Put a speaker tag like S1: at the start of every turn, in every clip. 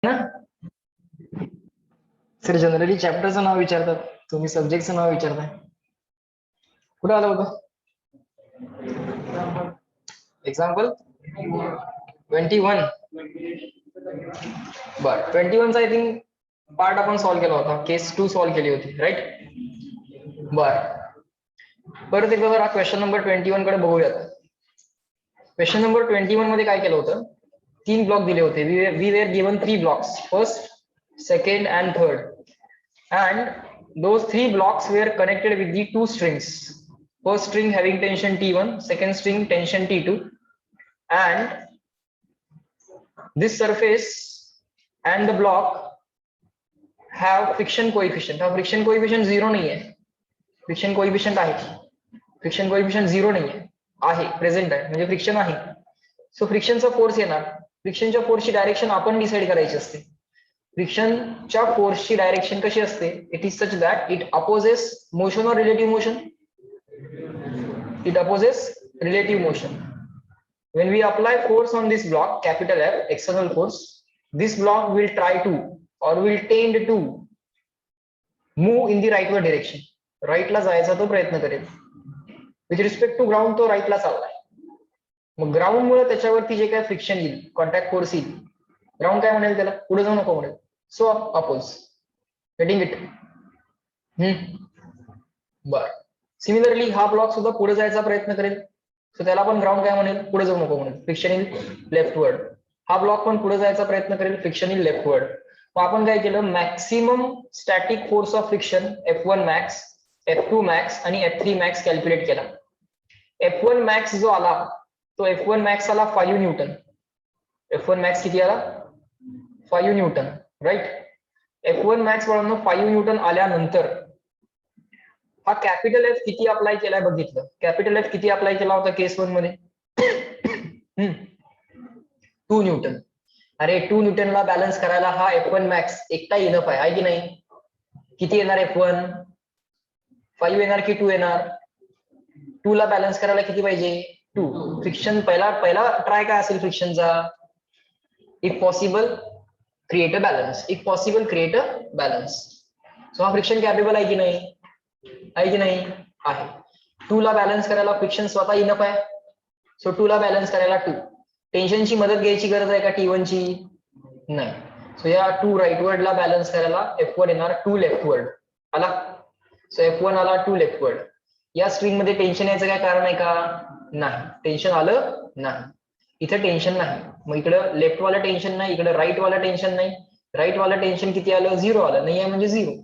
S1: ना sir generally चॅप्टरचं नाव विचारतात, तुम्ही सब्जेक्टचं नाव विचारताय. कुठं आलं होतं एक्झाम्पल 21. बर 21चा आय थिंक पार्ट आपण सॉल्व्ह केला होता, केस 2 सॉल्व्ह केली होती, राईट. बर परत एकदा जरा क्वेश्चन नंबर 21 कडे बघूयात. क्वेश्चन नंबर 21 मध्ये काय केलं होतं, 3 ब्लॉक दिले होते. We were given 3 blocks, first, second and third, and those 3 blocks were connected with the 2 strings. First string having tension T1, second string tension T2, and this surface and the block have friction coefficient. हा friction coefficient 0 नाही आहे, friction coefficient आहे, friction coefficient 0 नाही आहे, present आहे, म्हणजे friction आहे. So फ्रिक्शनचा force येणार, फ्रिक्शनच्या फोर्सची डायरेक्शन आपण डिसाइड करायची असते. फ्रिक्शनच्या फोर्सची डायरेक्शन कशी असते, it is such that it opposes motion or relative motion. It opposes relative motion. When we apply force on this block, capital F, external force, this block will try to or will tend to move in the rightward direction. Right ला जायचा तो प्रयत्न करेल. With respect to ground तो राईटला चाललाय. मग ground मुळे त्याच्यावरती जे काय फ्रिक्शन येईल, कॉन्टॅक्ट फोर्स येईल, ग्राउंड काय म्हणेल, त्याला पुढे जाऊ नको म्हणेल. So oppose. Getting it? बर सिमिलरली हा ब्लॉक सुद्धा पुढे जायचा प्रयत्न करेल, सो त्याला पण ग्राउंड काय म्हणेल, पुढे जाऊ नको म्हणेल, फ्रिक्शन इन लेफ्टवर्ड. हा ब्लॉक पण पुढे जायचा प्रयत्न करेल, फ्रिक्शन इन लेफ्टवर्ड. मग आपण काय केलं, maximum static force of friction F1 max, F2 max आणि F3 मॅक्स कॅल्क्युलेट केला. F1 मॅक्स जो आला तो F1 मॅक्स आला 5 न्यूटन. F1 मॅक्स किती आला, 5 न्यूटन, राईट. F1 मॅक्स वरून 5 न्यूटन आल्यानंतर हा कॅपिटल एफ किती अप्लाय केलाय बघितलं. कॅपिटल एफ किती अप्लाय केला होता केस 1 मध्ये, 2 न्यूटन. अरे 2 न्यूटनला बॅलन्स करायला हा F1 मॅक्स एकटा इनफ आहे की नाही. किती येणार F1, 5 येणार की 2 येणार. 2 ला बॅलन्स करायला किती पाहिजे, 2. फ्रिक्शन पहिला ट्राय काय असेल फ्रिक्शनचा, if possible create a balance, if possible create a balance. So हा फ्रिक्शन कॅपेबल आहे की नाही, आहे की नाही, आहे. 2 ला बॅलन्स करायला फ्रिक्शन स्वतः इनफ आहे. सो 2 ला बॅलन्स करायला 2. टेन्शनची मदत घ्यायची गरज आहे का T1 ची, नाही. सो या 2 राईटवर्ड ला बॅलन्स करायला F1 येणार 2 लेफ्टवर्ड आला. सो F1 आला 2 लेफ्टवर्ड. या स्ट्रिंग मध्ये टेन्शन यायचं काय कारण आहे का, नाही. टेन्शन आलं नाही, इथे टेन्शन नाही. मग इकडं लेफ्ट वाला टेन्शन नाही, इकडे राईट वाला टेन्शन नाही. राईट वाला टेन्शन किती आलं, 0 आलं. नाही आहे म्हणजे 0.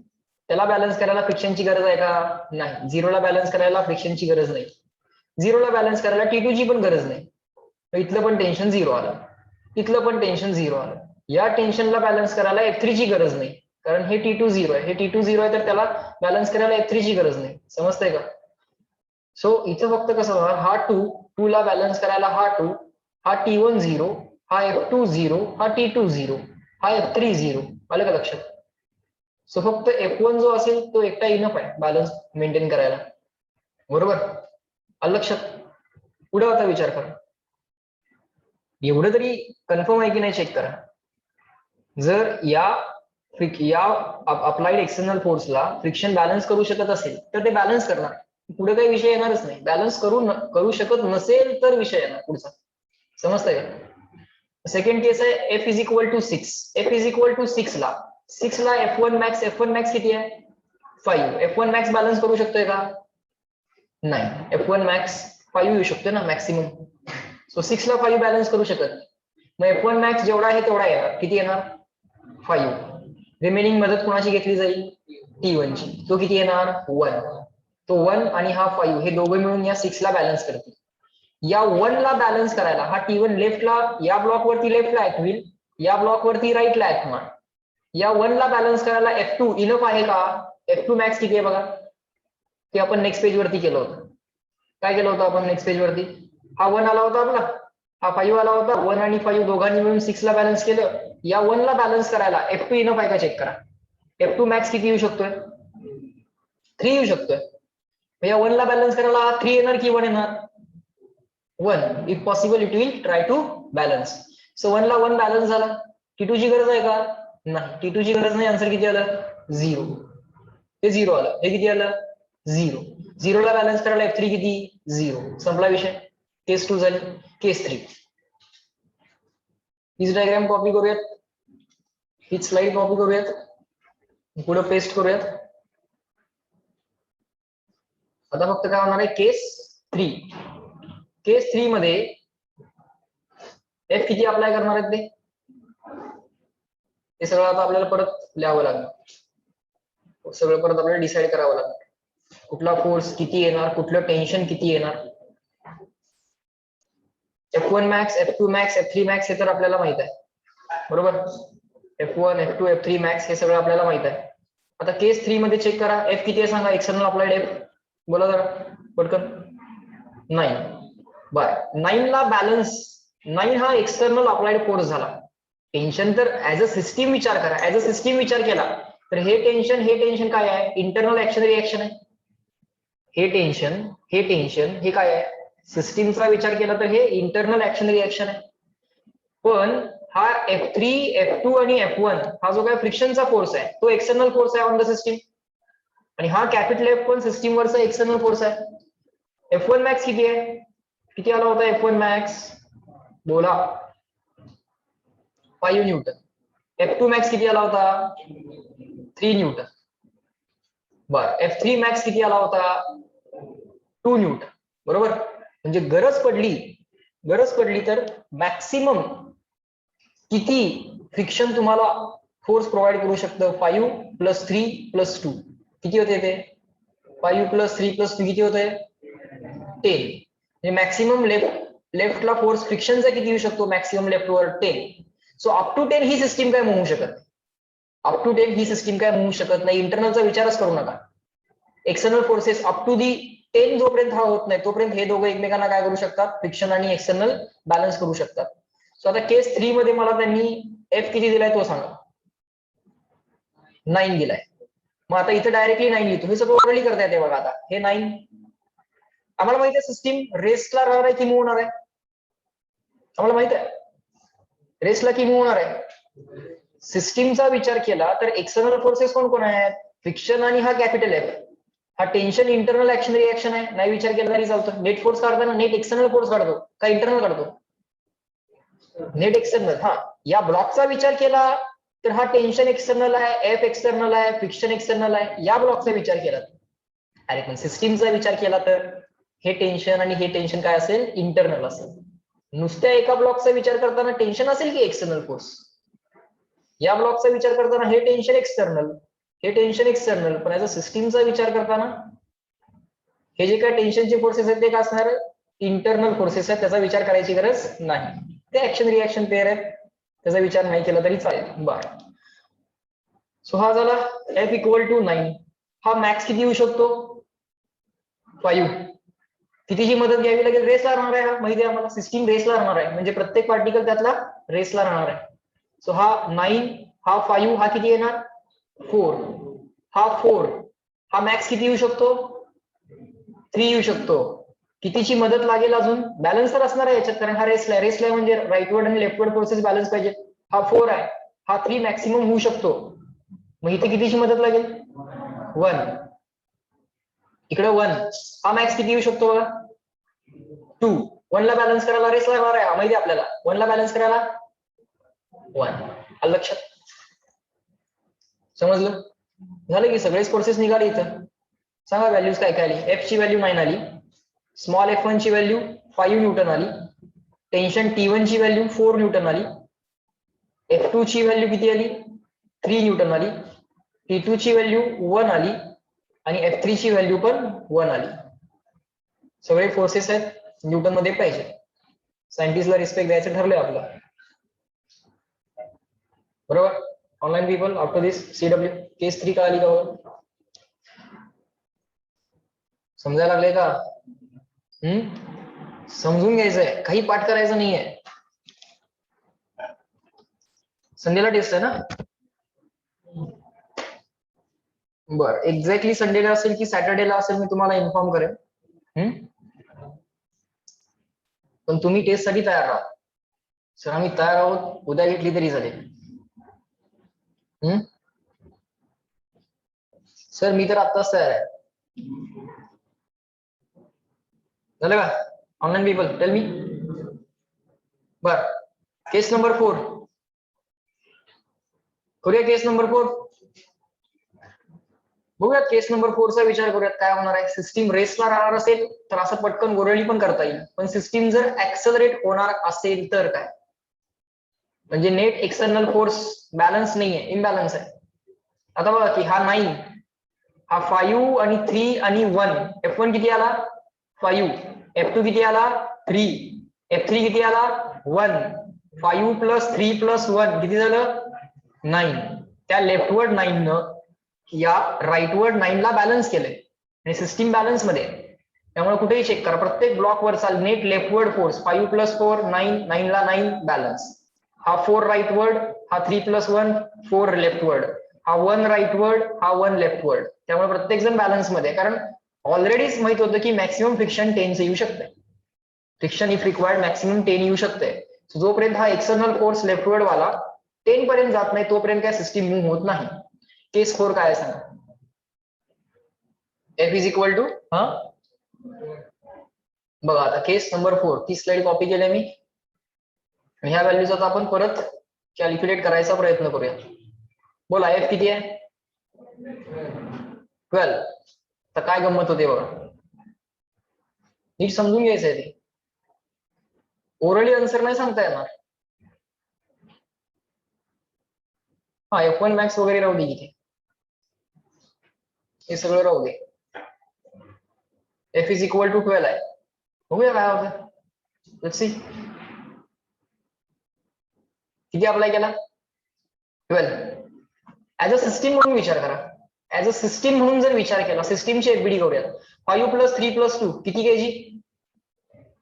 S1: त्याला बॅलन्स करायला फ्रिक्शनची गरज आहे का, नाही. 0 ला बॅलन्स करायला फ्रिक्शनची गरज नाही. 0 ला बॅलन्स करायला T2 ची पण गरज नाही. इथलं पण टेन्शन 0 आलं, इथलं पण टेन्शन 0 आलं. या टेन्शनला बॅलन्स करायला F3 ची गरज नाही, कारण हे T2 0 आहे, हे T2 0 आहे, तर त्याला बॅलन्स करायला F3 ची गरज नाही. समजतंय का. सो इथं फक्त कसं होणार, हा 2 ला बॅलन्स करायला हा 2, हा T1 0, हा F2 0, हा T2 0, हा F3 0. आलं का लक्षात. सो फक्त F1 जो असेल तो एकटा इनफ आहे बॅलन्स मेंटेन करायला, बरोबर. आलं लक्षात. पुढे आता विचार करा, एवढं तरी कन्फर्म आहे की नाही चेक करा. जर या अप्लाइड एक्सटर्नल फोर्सला फ्रिक्शन बॅलन्स करू शकत असेल तर ते बॅलन्स करणार, पुढे काही विषय येणारच नाही. बॅलन्स करू शकत नसेल तर विषय येणार पुढचा. समजतंय का. सेकंड केस आहे F is equal to 6. F is equal to 6 ला F1 मॅक्स किती आहे, 5. F1 मॅक्स बॅलन्स करू शकतोय का, नाही. F1 मॅक्स 5 येऊ शकतोय ना मॅक्सिमम. सो 6 ला 5 बॅलन्स करू शकत. मग F1 मॅक्स जेवढा आहे तेवढा येणार, किती येणार, 5. रिमेनिंग मदत कोणाची घेतली जाईल, T1 ची. तो किती येणार, 1. तो 1 आणि हा 5 हे दोघं मिळून या 6 ला बॅलन्स करतील. या 1 ला बॅलन्स करायला हा T1 लेफ्टला, या ब्लॉक वरती लेफ्टला ऍक्ट होईल, या ब्लॉक वरती राईटला ऍक्ट होणार. या 1 ला बॅलन्स करायला F2 इनफ आहे का. F2 मॅक्स किती आहे बघा, ते आपण नेक्स्ट पेज वरती केलं होतं. काय केलं होतं आपण नेक्स्ट पेज वरती, हा 1 आला होता आपला, हा 5 आला होता. 1 आणि 5 दोघांनी मिळून 6 ला बॅलन्स केलं. या 1 ला बॅलन्स करायला F2 इनफ आहे का चेक करा. F2 मॅक्स किती येऊ शकतोय, 3 येऊ शकतोय. या 1 ला बॅलन्स करायला 3 येणार की 1 येणार, 1. If possible it will try to balance. So 1 ला 1 बॅलन्स झाला. T2 ची गरज आहे का? नाही, T2 ची गरज नाही. आन्सर किती आलं? 0. हे 0 आलं. हे किती आलं? 0. 0 ला बॅलन्स करायला F3 किती? 0. संपला विषय. केस 2 झाली. केस 3. हीच डायग्राम कॉपी करूयात, हीच स्लाइड कॉपी करूयात, पुढे पेस्ट करूयात. आता फक्त काय होणार आहे? केस 3. केस 3 मध्ये F किती अप्लाय करणार आहेत ते सगळं आता आपल्याला परत लिहावं लागणार. सगळं परत आपल्याला डिसाईड करावं लागणार. कुठला फोर्स किती येणार, कुठलं टेन्शन किती येणार. F1 max, F2 max, F3 max हे तर आपल्याला माहित आहे, बरोबर. F1, F2, F3 मॅक्स हे सगळं आपल्याला माहित आहे. आता केस 3 मध्ये चेक करा, F किती आहे सांगा, एक्सटर्नल अप्लाइड F. बोला जरा पटकन. 9. बर, 9 ला बॅलन्स, 9 हा एक्सटर्नल अप्लाइड फोर्स झाला. टेन्शन तर ऍज अ सिस्टीम विचार करा, ऍज अ सिस्टीम विचार केला तर हे टेन्शन काय आहे? इंटरनल ऍक्शन रिएक्शन आहे. हे टेन्शन हे काय आहे? सिस्टीमचा विचार केला तर हे इंटरनल ऍक्शन रिएक्शन आहे. पण हा F3, F2 आणि F1 हा जो काय फ्रिक्शनचा फोर्स आहे तो एक्सटर्नल फोर्स आहे ऑन द सिस्टीम. आणि हा कॅपिटल F पण सिस्टीम वरचा एक्सटर्नल फोर्स आहे. F1 मॅक्स किती आहे? किती आला होता F1 मॅक्स? बोला. 5 न्यूटन. F2 मॅक्स किती आला होता? 3 न्यूटन. बर, F3 मॅक्स किती आला होता? 2 न्यूटन. बरोबर. म्हणजे गरज पडली तर मॅक्सिमम किती फ्रिक्शन तुम्हाला फोर्स प्रोव्हाइड करू शकतं? 5 + 3 + 2 किती होते ते? 5 + 3 + 2 किती होते? 10. म्हणजे मॅक्सिमम लेफ्टला फोर्स फ्रिक्शनचा किती येऊ शकतो? मॅक्सिमम लेफ्टवर 10. सो अप टू 10 ही सिस्टीम काय म्हणू शकत नाही. अप टू 10 ही सिस्टीम काय म्हणू शकत नाही. इंटरनलचा विचारच करू नका. External forces up to the 10 जोपर्यंत हा होत नाही तोपर्यंत हे दोघं एकमेकांना काय करू शकतात? फ्रिक्शन आणि एक्सटर्नल बॅलन्स करू शकतात. सो आता केस 3 मध्ये मला त्यांनी F किती दिलाय तो सांगा. 9 दिलाय. मग आता इथे डायरेक्टली 9 लिहितो. हे सगळं ऑलरेडी करता येते बघा. आता हे 9 आम्हाला माहिती आहे सिस्टीम रेस्टला राहणार आहे की मूव्ह होणार आहे? आम्हाला माहित आहे रेस्टला की मूव्ह होणार आहे. सिस्टीमचा विचार केला तर एक्सटर्नल फोर्सेस कोण आहेत? फ्रिक्शन आणि हा कॅपिटल F. हा टेन्शन इंटरनल ऍक्शन रिएक्शन आहे. नाही विचार केला तरी चालतं. नेट फोर्स काढताना नेट एक्सटर्नल फोर्स काढतो का इंटरनल काढतो? Net external. हा, या ब्लॉकचा विचार केला तर हा टेन्शन एक्सटर्नल आहे, F एक्सटर्नल आहे, फ्रिक्शन एक्सटर्नल आहे. या ब्लॉकचा विचार केला. अरे पण सिस्टीमचा विचार केला तर हे टेन्शन आणि हे टेन्शन काय असेल? इंटरनल असेल. नुसत्या एका ब्लॉकचा विचार करताना टेन्शन असेल की एक्सटर्नल फोर्स? या ब्लॉकचा विचार करताना हे टेन्शन एक्सटर्नल, पण ऍज अ सिस्टीमचा विचार करताना हे जे काय टेन्शनचे फोर्सेस आहेत ते काय असणार? इंटरनल फोर्सेस आहेत. त्याचा विचार करायची गरज नाही. ते ऍक्शन रिएक्शन पेअर आहेत, त्याचा विचार नाही केला तरी चालेल. बरं, सो हा झाला F = 9. हा मॅक्स किती येऊ शकतो? 5. कितीची मदत घ्यावी लागेल? रेसला राहणार आहे. हा माहिती आहे आम्हाला, सिस्टीम रेसला राहणार आहे म्हणजे प्रत्येक पार्टिकल त्यातला रेसला राहणार आहे. सो हा 9, हा 5, हा किती येणार? 4. हा 4, हा मॅक्स किती येऊ शकतो? 3 येऊ शकतो. कितीची मदत लागेल अजून? बॅलन्स तर असणार आहे याच्यात, कारण हा रेसला आहे म्हणजे राईटवर्ड आणि लेफ्टवर्ड फोर्सेस बॅलन्स पाहिजे. हा 4 आहे, हा 3 मॅक्सिमम होऊ शकतो. मग इथे कितीची मदत लागेल? 1. इकडे 1. हा मॅक्स किती येऊ शकतो बघा? 2. 1 ला बॅलन्स करायला रेस लागणार आहे माहिती आपल्याला. 1 ला बॅलन्स करायला 1. आलं लक्षात? समजलं? झालं की सगळेच फोर्सेस निघाले इथं. सांगा व्हॅल्यूज काय काय आली? F ची व्हॅल्यू 9 आली, स्मॉल f1 ची व्हॅल्यू 5 न्यूटन आली, टेन्शन T1 ची व्हॅल्यू 4 न्यूटन आली, F2 ची व्हॅल्यू किती आली? 3 न्यूटन आली, T2 ची व्हॅल्यू 1 आली आणि F3 ची व्हॅल्यू पण 1 आली. सगळे फोर्सेस आहेत न्यूटन मध्ये पाहिजे. सायंटिस्टला रिस्पेक्ट द्यायचं ठरलंय आपलं, बरोबर. ऑनलाईन पीपल आफ्टर दिस CW केस 3 का आली का? समजायला लागले का? समजून घ्यायचंय, काही पाठ करायचं नाहीये. संडेला टेस्ट आहे ना? बर, एक्झॅक्टली संडेला असेल की सॅटर्डेला असेल मी तुम्हाला इन्फॉर्म करेन. पण तुम्ही टेस्ट साठी तयार राहा. सर आम्ही तयार आहोत, उद्या घेतली तरी चालेल. सर मी तर आत्ताच तयार आहे. झालं का? ऑनलाईन पीपल टेल मी. बर, केस नंबर 4 करूया. केस नंबर 4 बघूयात. केस नंबर 4 चा विचार करूयात. काय होणार आहे? सिस्टीम रेसला राहणार असेल तर असं पटकन वरळी पण करता येईल, पण सिस्टीम जर ऍक्सलरेट होणार असेल तर काय? म्हणजे नेट एक्सटर्नल फोर्स बॅलन्स नाहीये, इम्बॅलन्स आहे. आता बघा की हा 9, हा 5 आणि 3 आणि 1. F1 किती आला? 5. F2 किती आला? 3. F3 किती आला? 1. 5 प्लस 3 प्लस 1 किती झालं? 9. त्या लेफ्टवर्ड 9 न या राईटवर्ड 9 ला बॅलन्स केलंय आणि सिस्टीम बॅलन्स मध्ये. त्यामुळे कुठेही चेक करा, प्रत्येक ब्लॉक वर चाल नेट लेफ्टवर्ड फोर्स 5 प्लस 4 9, 9 ला 9 बॅलन्स. हा 4 राईटवर्ड, हा 3 प्लस 1 4 लेफ्टवर्ड, हा 1 राईटवर्ड, हा 1 लेफ्टवर्ड. त्यामुळे प्रत्येक जण बॅलन्स मध्ये, कारण ऑलरेडीच माहित होतं की मॅक्सिमम फ्रिक्शन 10 येऊ शकते. फ्रिक्शन इफ रिक्वायर्ड मॅक्सिमम 10 येऊ शकते. जोपर्यंत हा एक्सटर्नल फोर्स लेफ्टवर्ड वाला 10 पर्यंत जात नाही तोपर्यंत काय सिस्टीम मूव्ह होत नाही. केस 4 काय आहे सांगा? F इज इक्वल टू बघा आता केस नंबर 4 ती स्लाइड कॉपी केली मी. ह्या व्हॅल्यूज आता आपण परत कॅल्क्युलेट करायचा प्रयत्न करूया. बोला F किती आहे? 12. तर काय गंमत होते बघा, नीट समजून घ्यायचं आहे. ते ओरली आन्सर नाही सांगता येणार. हा F1 मॅक्स वगैरे राहू दे इथे, हे सगळं राहू दे. F इज इक्वल टू 12 आहे. बघूया काय होतं. Let's see. किती अप्लाय केला? 12. ऍज अ सिस्टीम म्हणून विचार करा. ऍज अ सिस्टीम म्हणून जर विचार केला, सिस्टीमची एफबीडी करूया. 5 प्लस 3 प्लस 2 किती KG?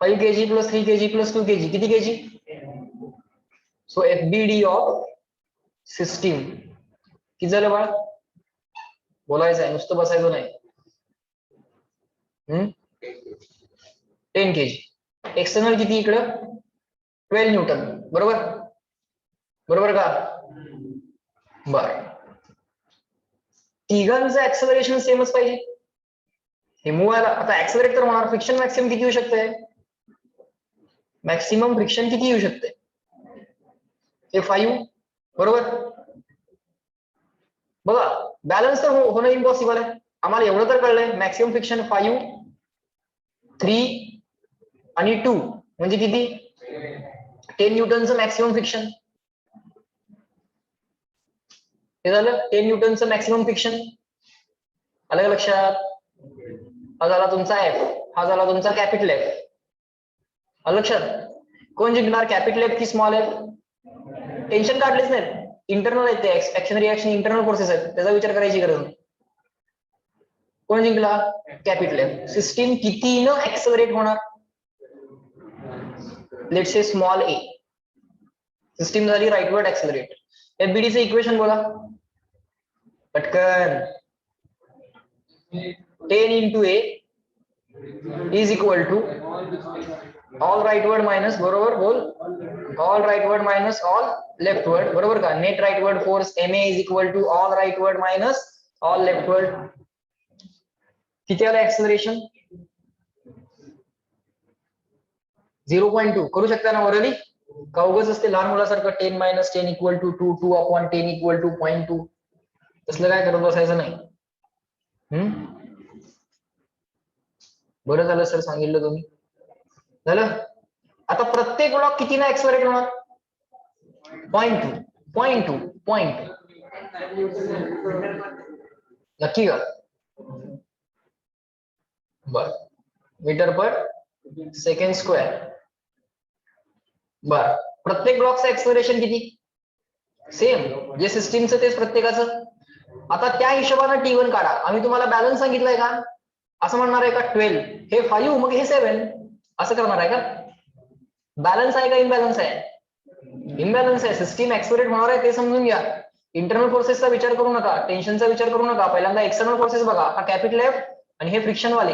S1: 5 KG plus 3 KG plus 2 KG किती KG? So FBD of system किती झालं बाळ? बोलायचं आहे, नुसतं बसायचं नाही. 10 केजी. एक्सटर्नल किती इकडं? 12 न्यूटन. बरोबर? बरोबर का? बर, तिघांचं ऍक्सलरेशन सेमच पाहिजे. हे मूव्ह व्हायला आता ऍक्सलरेट तर होणार. फ्रिक्शन मॅक्सिमम किती येऊ शकते? मॅक्सिमम फ्रिक्शन किती येऊ शकते? हे 5. बरोबर? बघा बॅलन्स तर होणं इम्पॉसिबल आहे. आम्हाला एवढं तर कळलंय, मॅक्सिमम फ्रिक्शन 5, 3 आणि 2 म्हणजे किती? 10 न्यूटनचं मॅक्सिमम फ्रिक्शन. हे झालं 10 न्यूटनचं मॅक्सिमम फ्रिक्शन. आलं का लक्षात? हा झाला तुमचा F, हा झाला तुमचा कॅपिटल F. आलं लक्षात? कोण जिंकणार, कॅपिटल F की स्मॉल F? टेन्शन काढलेच नाही, इंटरनल आहेत ते. ऍक्शन रिएक्शन इंटरनल प्रोसेस आहेत, त्याचा विचार करायची गरज नाही. कोण जिंकला? Capital F. सिस्टीम कितीनं ऍक्सलरेट होणार? Let's say small a. System झाली राईटवर्ड ऍक्सलरेट. एफबीडीचं इक्वेशन बोला पटकन. 10 into a is equal to all rightward minus, बरोबर बोल, all rightward minus all leftward. बरोबर का? Net rightward force ma is equal to all rightward minus all leftward. किती आलं acceleration? 0.2. करू शकता ना वरली? का उगाच असते लहान मुलासारखं 10 minus 10 equal to 2, 2 upon 10 equal to 0.2. तसलं काय करत बसायचं नाही. बरं झालं सर सांगितलं तुम्ही. झालं. आता प्रत्येक ब्लॉक कितीना ऍक्सलरेट होणार? 0.2. नक्की का? बर, मीटर पर सेकंड स्क्वेअर. बर, प्रत्येक ब्लॉकचं ऍक्सलरेशन किती? सेम, जे सिस्टीमचं तेच प्रत्येकाचं. आता त्या हिशोबाने T1 काढा. आम्ही तुम्हाला बॅलन्स सांगितलंय का? असं म्हणणार आहे का 12 हे 5 मग हे 7 असं करणार आहे का? बॅलन्स आहे का इम्बॅलन्स आहे? इम्बॅलन्स आहे. सिस्टीम ऍक्सलरेट होणार आहे ते समजून घ्या. इंटरनल प्रोसेसचा विचार करू नका, टेन्शनचा विचार करू नका. पहिल्यांदा एक्सटर्नल प्रोसेस बघा. हा कॅपिटल F आणि हे फ्रिक्शन वाले.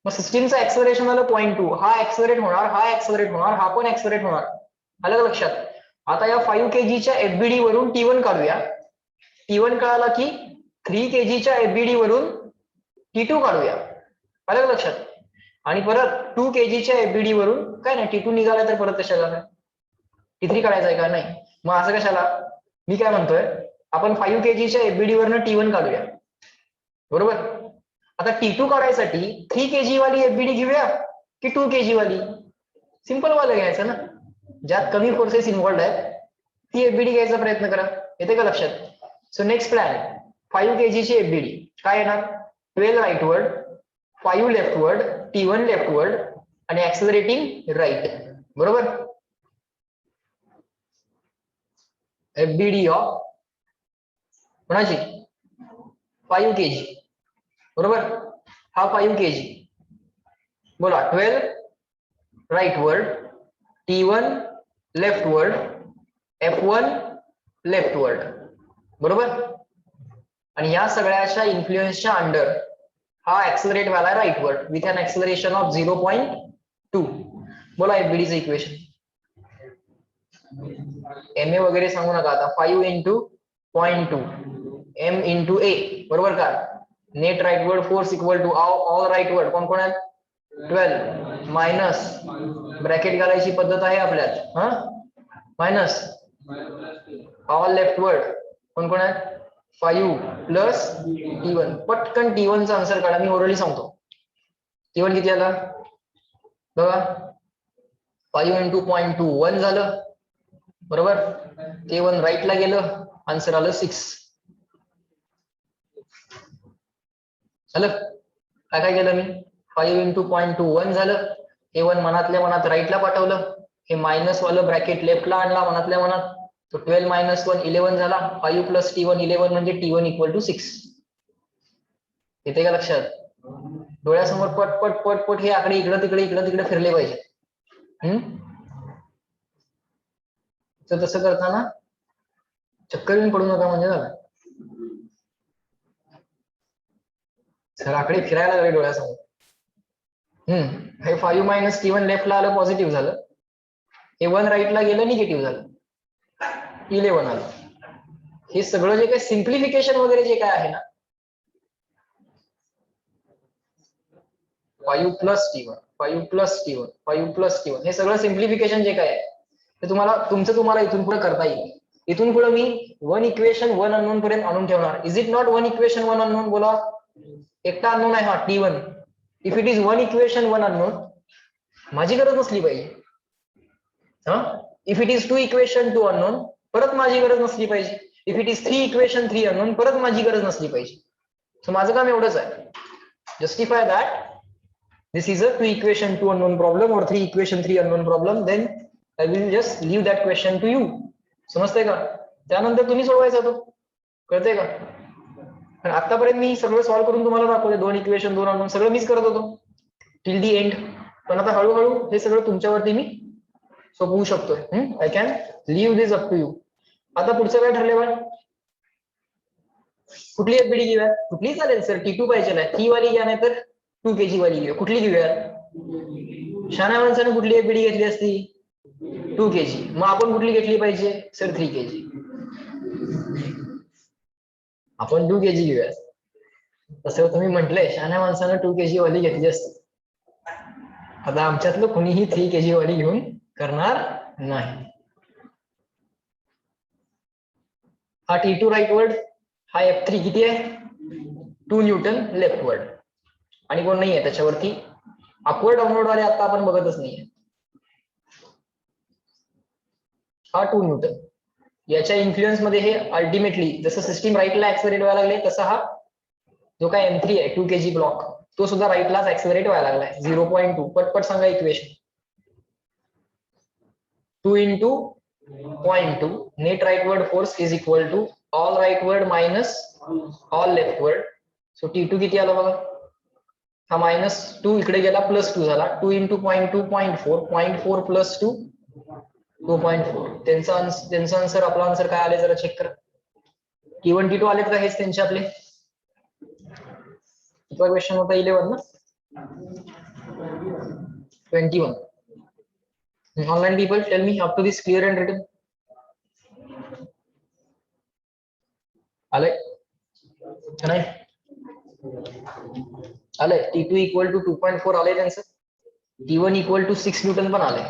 S1: मग सिस्टीमचं ऍक्सलरेशन झालं 0.2. हा ऍक्सलरेट होणार, हा ऍक्सलरेट होणार, हा पण ऍक्सलरेट होणार. आलं का लक्षात? आता या 5 kg च्या एफबीडी वरून T1 काढूया. T1 कळाला की 3 kgच्या FBD वरून T2 काढूया, आलं का लक्षात? आणि परत 2 kgच्या FBD वरून काय नाही, T2 निघाला तर परत कशाला T3 काढायचा आहे का? नाही. मग असं कशाला? मी काय म्हणतोय, आपण 5 kgच्या FBD वरनं T1 काढूया, बरोबर? आता T2 काढायसाठी 3 kg वाली FBD घेऊया की 2 kg वाली? सिंपल वाला घ्यायचं ना, ज्यात कमी फोर्सेस इन्व्हॉल्ड आहेत ती FBD घ्यायचा प्रयत्न करा. येते का लक्षात? सो नेक्स्ट प्लॅन, 5 kg ची FBD काय येणार? 12 राईटवर्ड, 5 लेफ्टवर्ड, T1 लेफ्टवर्ड आणि ऍक्सेलरेटिंग राईट, बरोबर? FBD ऑफ कोणाची? 5 kg, बरोबर? हा 5 kg, बोला 12 राईटवर्ड, T1 लेफ्टवर्ड, F1 लेफ्टवर्ड, बरोबर? आणि या सगळ्याच्या इन्फ्लुएन्सच्या अंडर हा ऍक्सेलरेट व्हायला राईटवर्ड विथ अन ऍक्सेलरेशन ऑफ 0.2. बोला FBDचं इक्वेशन. MA वगैरे सांगू नका आता. 5 into 0.2 M into A, बरोबर का? Net rightward force equal to all rightward कोण कोण आहेत? 12 मायनस ब्रॅकेट घालायची पद्धत आहे आपल्यात, हा, मायनस ऑल लेफ्टवर्ड कोण कोण आहेत? 5 प्लस T1. पटकन T1 चा आन्सर काढा, मी ओरली सांगतो. T1 किती आला बघा? 5 into 0.2 1 झालं, बरोबर? T1 राईटला गेलं, आन्सर आलं 6. झालं? काय काय केलं मी? 5 into 0.2 1 झालं, T1 मनातल्या मनात राईटला पाठवलं, हे मायनस वालं ब्रॅकेट लेफ्टला आणला मनातल्या मनात, तो 12 minus 1 11 झाला, 5 plus T1 11 म्हणजे T1 equal to 6. येते का लक्षात? डोळ्यासमोर पट पट पट पट हे आकडे इकडं तिकडे फिरले पाहिजे. तर तसं करताना चक्कर येऊन पडू नका म्हणजे झालं. सर आकडे फिरायला लागले डोळ्यासमोर. हे 5 minus T1 लेफ्टला आलं, पॉझिटिव्ह झालं, हे 1 राईटला गेलं, निगेटिव्ह झालं, 11 आलं. हे सगळं जे काही सिम्प्लिफिकेशन वगैरे जे काय आहे ना, 5 plus T1 5 plus T1 5 plus T1 हे सगळं सिम्प्लिफिकेशन जे काय आहे ते तुम्हाला इथून पुढे करता येईल. इथून पुढे मी 1 इक्वेशन 1 अननोन पर्यंत आणून ठेवणार. Is it not 1 equation 1 unknown? बोला. एकटा अननोन आहे हा T1. If it is 1 equation 1 unknown, माझी गरज नसली पाहिजे. If it is 2 equation 2 unknown, परत माझी गरज नसली पाहिजे. If it is 3 equation 3 unknown, परत माझी गरज नसली पाहिजे. सो माझं काम एवढंच आहे, justify that this is a 2 equation 2 unknown problem or 3 equation 3 unknown problem, then I will just leave that question to you. समजतंय का? त्यानंतर तुम्ही सोडवायचा तो, कळतंय का? पण आतापर्यंत मी सगळं सॉल्व्ह करून तुम्हाला दाखवले, 2 इक्वेशन 2 अननोन सगळं मीच करत होतो टिल दी एंड. पण आता हळूहळू हे सगळं तुमच्यावरती मी सोपवू शकतोय. I can leave this up to you. आता पुढचं काय ठरले बा? कुठली FBD घेऊया? कुठली चालेल सर, T2 पाहिजे नाही, 3 वाली घ्या, नाही तर 2 kg वाली घेऊया. कुठली घेऊया? शाना माणसाने कुठली FBD घेतली असती? 2 kg. मग आपण कुठली घेतली पाहिजे सर? 3 kg. आपण 2 kg घेऊया. तसं तुम्ही म्हटलंय शाना माणसाने 2 kg वाली घेतली असती. आता आमच्यातलं कुणीही 3 kg वाली घेऊन करणार नाही. हा T2 राईटवर्ड, हा F3 किती आहे? 2 न्यूटन लेफ्टवर्ड. आणि कोण नाहीये त्याच्यावरती अपवर्ड डाऊनवर्ड वाले आता आपण बघतच नाहीये. हा 2 न्यूटन. याच्या इन्फ्लुएन्स मध्ये हे अल्टिमेटली जसं सिस्टीम राईटला ऍक्सेलरेट व्हायला लागले, तसा हा जो काय M3 आहे 2 kg ब्लॉक, तो सुद्धा राईटलाच ऍक्सेलरेट व्हायला लागलाय. 0.2. पटपट सांगा equation. 2 into 0.2 net rightward force is equal to all rightward minus all leftward. So T2 किती आला बघा? हा -2 इकडे गेला, +2 झाला. 2 into 0.2 0.4 plus 2 2.4. त्यांचा आन्सर, आपला आन्सर काय आले जरा चेक करा. T1 T2 आलेत का? हेच त्यांचे आपले. कितवा क्वेश्चन होता? 11 ना? 21. Online people, tell me up to this clear and written. आलंय नाही आलंय T2 इक्वल टू 2.4 आलंय त्यांचं. T1 इक्वल टू 6 न्यूटन पण आलंय.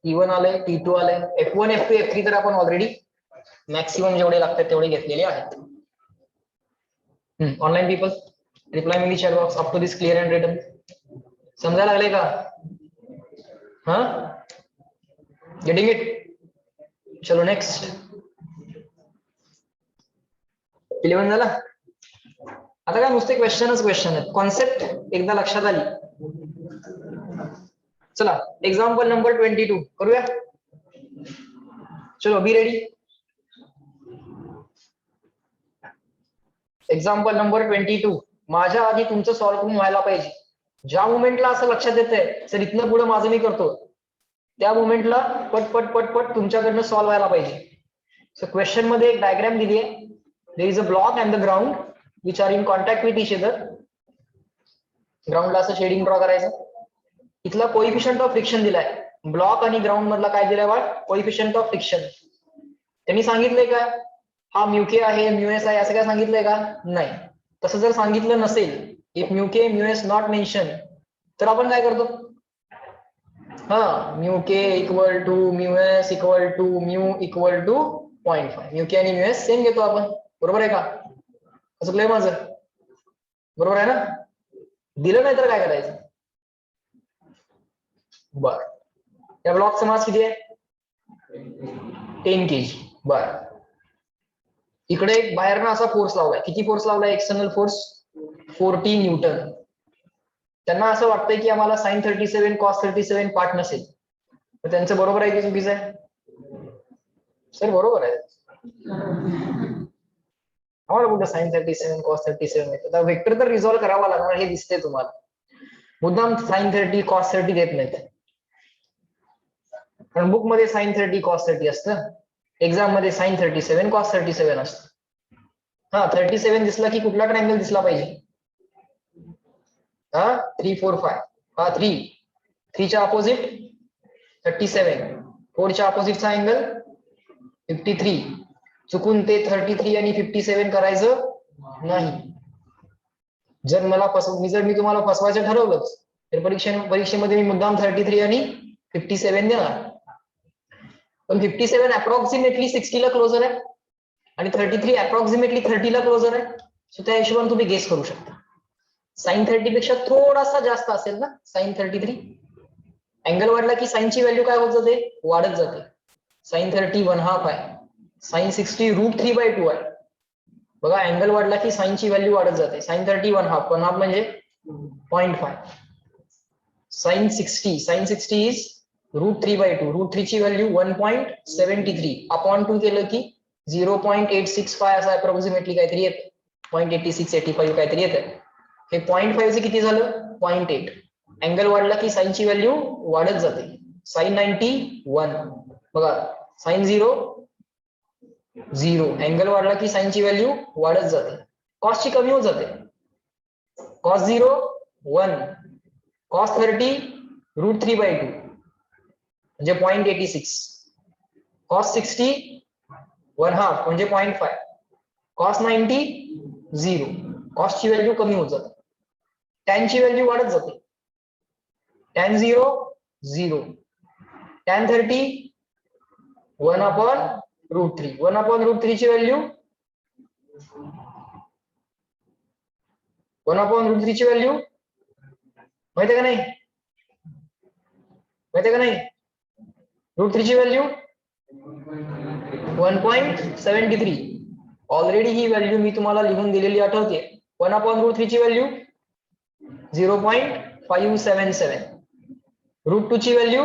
S1: T1 आलंय, T2 आलंय, F1 F2 F3 तर आपण ऑलरेडी मॅक्सिमम जेवढे लागतात तेवढे घेतलेले आहेत. Online people reply in the chat box up to this clear and written. समजायला लागले का? हा गेटिंग इट? चलो नेक्स्ट. 11 झाला. आता काय नुसते क्वेश्चनच क्वेश्चन आहेत. कॉन्सेप्ट एकदा लक्षात आली. चला एक्झाम्पल नंबर 22 करूया. चलो बी रेडी. Example number 22. माझ्या आधी तुमचं सॉल्व्ह करून व्हायला पाहिजे. ज्या मुमेंटला असं लक्षात येतंय सर इथनं पुढे माझं मी करतो, त्या मुमेंटला पट पट पट तुमच्याकडनं सॉल्व्ह व्हायला पाहिजे. सो क्वेश्चन मध्ये एक डायग्राम दिली आहे. There is a block and the ground which are in contact with each other. ग्राउंडला असं शेडिंग ड्रॉ करायचं. इथला कोइफिशियंट ऑफ फ्रिक्शन दिलाय. ब्लॉक आणि ग्राउंड मधला काय दिलाय बा? Coefficient of friction. त्यांनी सांगितलंय का हा म्यूके आहे म्यूएस आहे असं काय सांगितलंय का? नाही. तसं जर सांगितलं नसेल, if mu K mu S not mention, तर आपण काय करतो? हा mu K equal to mu S equal to mu equal to 0.5. Mu K आणि म्यूएस सेम घेतो आपण. बरोबर आहे का? असं क्लिअर माझं? बरोबर आहे ना? दिलं नाही तर काय करायचं? बर या ब्लॉकचा मास किती आहे? 10 kg. बर इकडे एक बाहेरनं असा फोर्स लावलाय. किती फोर्स लावलाय? External force 40 Newton. त्यांना असं वाटतंय की आम्हाला sin 37 cos 37 पाठ नसेल. तर त्यांचं बरोबर आहे की चुकीचं आहे? सर बरोबर आहे. आम्हाला कुठं sin 37 cos 37 येतं. तर वेक्टर तर रिझॉल्व्ह करावा लागणार हे दिसते तुम्हाला. मुद्दाम sin 30 cos 30 देत नाहीत. पण बुक मध्ये sin 30 cos 30 असतं. एक्झाम मध्ये sin 37 cos 37 असतं. हा 37 दिसला की कुठला ट्रायंगल दिसला पाहिजे? हा 3 4 5. हा 3 च्या अपोजिट 37. 4 च्या अपोजिटचा अँगल 53. चुकून ते 33 आणि 57 करायचं नाही. जर मी तुम्हाला फसवायचं ठरवलंच तर परीक्षेमध्ये मी मुद्दाम 33 आणि 57 देणार. पण 57 अप्रॉक्सिमेटली 60 ला क्लोजर आहे आणि 33 अप्रॉक्सिमेटली 30 ला क्लोजर आहे. सो त्या हिशोबाने तुम्ही गेस करू शकता. sin 30 पेक्षा थोडासा जास्त असेल ना sin 33. अँगल वाढला की साइन ची व्हॅल्यू काय होत जाते? वाढत जाते. sin 30 1/2 आहे. sin 60 √3/2 आहे. बघा अँगल वाढला की साइन ची व्हॅल्यू वाढत जाते. sin 30 1/2 म्हणजे 0.5. sin 60 is √3/2. √3 ची व्हॅल्यू 1.73 अपॉन 2 केलं की 0.865 असं अप्रॉक्सिमेटली काहीतरी येतं. 0.8685 काहीतरी येतं. हे 0.5 चे किती झालं? 0.8. अँगल वाढला की साइन ची व्हॅल्यू वाढत जाते. sin 90 1. बघा sin 0 0. अँगल वाढला की साइन ची व्हॅल्यू वाढत जाते. कॉस ची कमी होत जाते. cos 0 1. cos 30 √3/2 म्हणजे 0.86. cos 60 1/2 म्हणजे 0.5. cos 90 0. cos ची व्हॅल्यू कमी होत जाते. tan ची व्हॅल्यू वाढत जाते. tan 0 0. tan 30 1/√3. 1/√3 ची व्हॅल्यू 1/√3 ची व्हॅल्यू माहिती का नाही? माहिती का नाही? √3 ची व्हॅल्यू 1.73. ऑलरेडी ही व्हॅल्यू मी तुम्हाला लिहून दिलेली आठवते. 1/√3 ची व्हॅल्यू 0.577. √2 ची व्हॅल्यू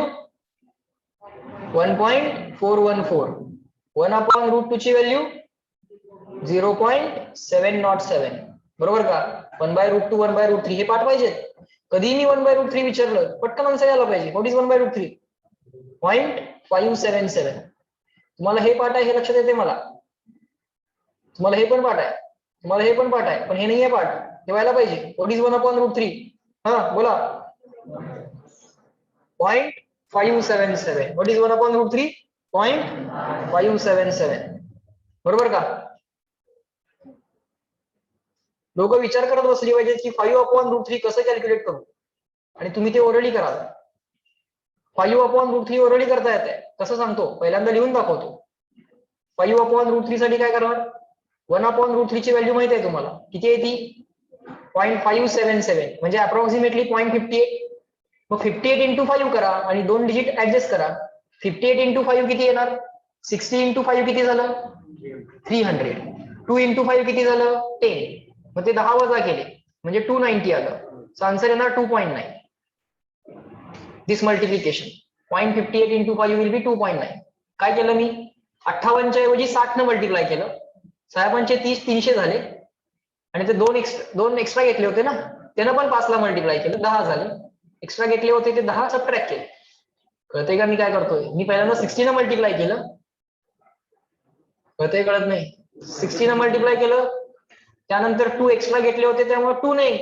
S1: 1.414. 1/√2 ची व्हॅल्यू 0.707. बरोबर का? 1/√2 1/√3 हे पाठ पाहिजे. कधी मी 1/√3 विचारलं पटकन आन्सर यायला पाहिजे. What is 1/√3? 0.577. तुम्हाला हे पाठ आहे हे लक्षात येते मला. तुम्हाला हे पण पाठ आहे. तुम्हाला हे पण पाठ आहे पण हे नाही आहे पाठ. हे व्हायला पाहिजे. What is 1/√3? हा बोला. 0.577. What is 1/√3? 0.577. बरोबर का? लोक विचार करत बसली पाहिजे की 5/√3 कसं कॅल्क्युलेट करू, आणि तुम्ही ते ओरली कराल. 5/√3 ओरली करता येते, कसं सांगतो, पहिल्यांदा लिहून दाखवतो. 5/√3 साठी काय करणार, 1/√3 ची व्हॅल्यू माहिती आहे तुम्हाला, किती आहे ती, 0.577 म्हणजे अप्रॉक्सिमेटली 0.58. मग 58 इंटू 5 करा आणि 2 डिजिट ऍडजस्ट करा. 58 इंटू 5 किती येणार, 60 इंटू 5 किती झालं, 300. 2 इंटू 5 किती झालं, 10. मग ते 10 वजा केले म्हणजे 290 आलं. आन्सर येणार 2.9. दिस मल्टिप्लिकेशन 0.58 इंटू 5 विल बी 2.9. काय केलं मी, 58च्या ऐवजी 60 न मल्टिप्लाय केलं. 6 30 300 झाले, आणि ते दोन एक्स्ट्रा घेतले होते ना, त्यानं पण 5 ला मल्टिप्लाय केलं, 10 झाले. एक्स्ट्रा घेतले होते ते 10 सबट्रॅक्ट केले. कळतंय का मी काय करतोय, मी पहिल्यांदा 60 न मल्टिप्लाय केलं, कळतंय कळत नाही, 60 न मल्टिप्लाय केलं, त्यानंतर 2 एक्स्ट्रा घेतले होते त्यामुळे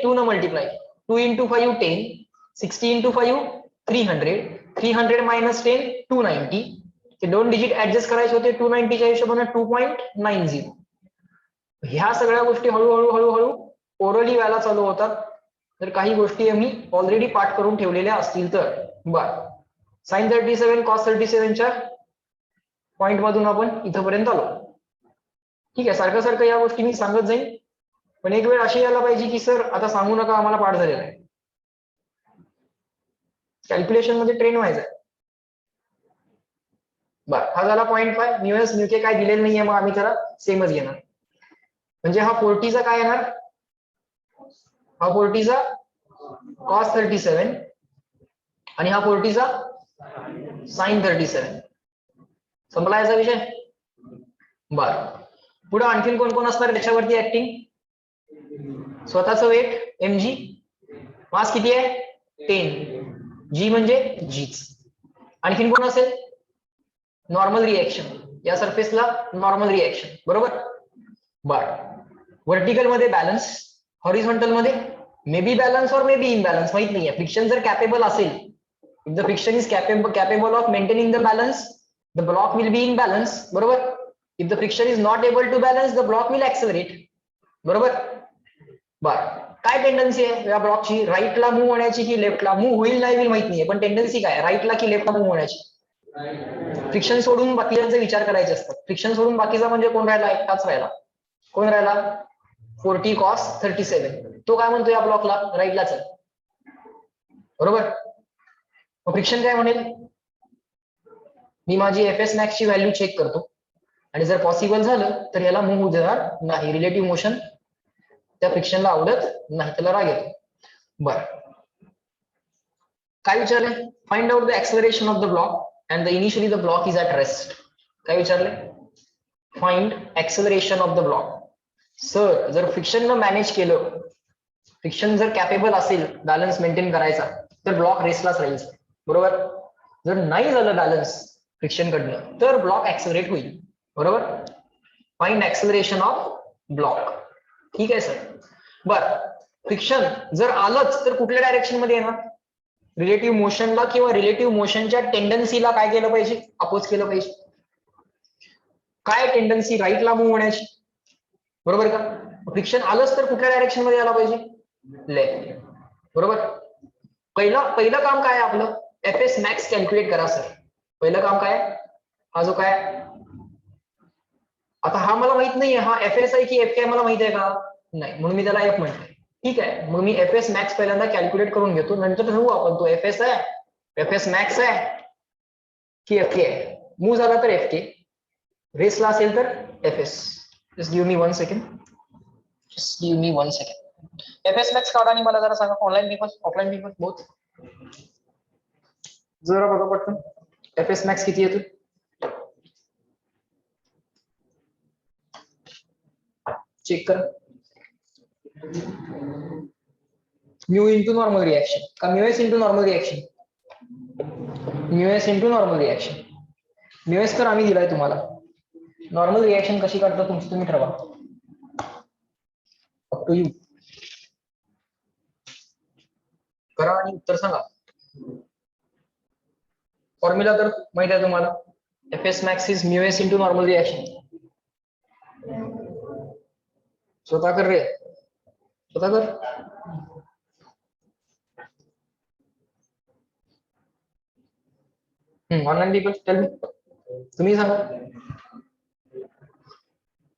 S1: 2 न मल्टिप्लाय, 2 इंटू 5 10, 60 इंटू 5 300, 300 मायनस 10 290. ते 2 डिजिट ऍडजस्ट करायचे होते, 290च्या हिशोबाने 2.90. ह्या सगळ्या गोष्टी हळूहळू हळूहळू ओरली व्हायला चालू होतात. तर काही गोष्टी आम्ही ऑलरेडी पाठ करून ठेवलेल्या असतील तर. बरं, sin 37 cos 37च्या पॉइंट मधून आपण इथपर्यंत आलो. ठीक आहे, सारखं सारखं या गोष्टी मी सांगत जाईन, पण एक वेळ अशी यायला पाहिजे की सर आता सांगू नका, आम्हाला पाठ झालेला आहे. कॅल्क्युलेशन मध्ये ट्रेन व्हायचं. बरं, हा झाला 0.5. म्यूएस म्यूके काय दिलेलं नाहीये, मग आम्ही त्याला सेमच घेणार. म्हणजे हा 40चा काय येणार, हा 40चा cos 37 आणि हा 40चा sin 37. संपला याचा विषय. बर, पुढे आणखीन कोण कोण असणार त्याच्यावरती ऍक्टिंग, स्वतःचं वेट mg, मास किती आहे 10, g म्हणजे gच. आणखीन कोण असेल, नॉर्मल रिएक्शन, या सरफेसला नॉर्मल रिएक्शन, बरोबर. बर, व्हर्टिकल मध्ये बॅलन्स, हॉरिझॉन्टल मध्ये मे बी बॅलन्स और मे बी इनबॅलन्स, माहित नाहीये. फ्रिक्शन जर कॅपेबल असेल, if the friction is capable of maintaining the balance, the block will be in balance, बरोबर. if the friction is not able to balance, the block will accelerate, बरोबर. बर, काय tendency आहे या ब्लॉकची, राईटला मूव्ह होण्याची की लेफ्टला मूव्ह होईल नाही माहित नाहीये, पण टेंडन्सी काय, राईटला की लेफ्टला मूव्ह होण्याची. फ्रिक्शन सोडून बाकीच्यांचे विचार करायचे असतात. फ्रिक्शन सोडून बाकीचा म्हणजे कोण राहिला, एकटाच राहिला. कोण राहिला, 40 cos 37. तो काय म्हणतो या ब्लॉकला, राईटला चल, बरोबर. फ्रिक्शन काय म्हणेल, मी माझी एफएस मॅक्स ची व्हॅल्यू चेक करतो, आणि जर पॉसिबल झालं तर याला मूव्ह देणार नाही. रिलेटिव्ह मोशन त्या फ्रिक्शनला आवडत नाही, त्याला राग येतो. बरं, काय विचारले, find out the acceleration of the block and the initially the block is at rest. काय विचारले, find acceleration of the block. Sir जर फ्रिक्शन न मॅनेज केलं, फ्रिक्शन जर कॅपेबल असेल बॅलन्स मेंटेन करायचा, तर ब्लॉक रेस्टलाच राहील, बरोबर. जर नाही झालं बॅलन्स फ्रिक्शन कडनं, तर ब्लॉक ऍक्सेलरेट होईल, बरोबर. Find acceleration of block. ठीक आहे सर. बर, फ्रिक्शन जर आलंच तर कुठल्या डायरेक्शन मध्ये येणार, रिलेटिव्ह मोशनला किंवा रिलेटिव्ह मोशनच्या टेंडन्सीला काय केलं पाहिजे, अपोज केलं पाहिजे. काय टेंडन्सी, राईटला मूव्ह होण्याची, बरोबर का. फ्रिक्शन आलंच तर कुठल्या डायरेक्शन मध्ये यायला पाहिजे, लेफ्ट, बरोबर. पहिलं काम काय आहे आपलं, एफएस मॅक्स कॅल्क्युलेट करा सर. पहिलं काम काय, हा जो काय, आता हा मला माहित नाहीये हा एफएस आहे की एफके मला माहित आहे का नाही, म्हणून मी त्याला एफ म्हणतोय. ठीक आहे, मग मी एफएस मॅक्स पहिल्यांदा कॅल्क्युलेट करून घेतो, नंतर ठरवू आपण तो एफएस आहे, एफएस मॅक्स आहे की एफके आहे. मूव्ह झाला तर एफके, रेसला असेल तर FS. Just give me 1 second, just give me 1 second. FS max काढा आणि मला जरा सांगा, online paper offline paper both, जरा बघा पटकन एफएस मॅक्स किती येतो. चेक करा, म्यू इंटू नॉर्मल रिएक्शन का mu s into normal reaction, mu s into normal reaction. Mu s तर आम्ही दिलाय तुम्हाला, नॉर्मल रिएक्शन कशी काढतो तुमची तुम्ही ठरवा, अप टू यू. करा आणि उत्तर सांगा. फॉर्म्युला तर माहित आहे तुम्हाला, FS max is mu s into normal reaction. स्वतः कर रे. स्वतः कर. ऑनलाईन पीपल टेल मी. तुम्ही सांगा.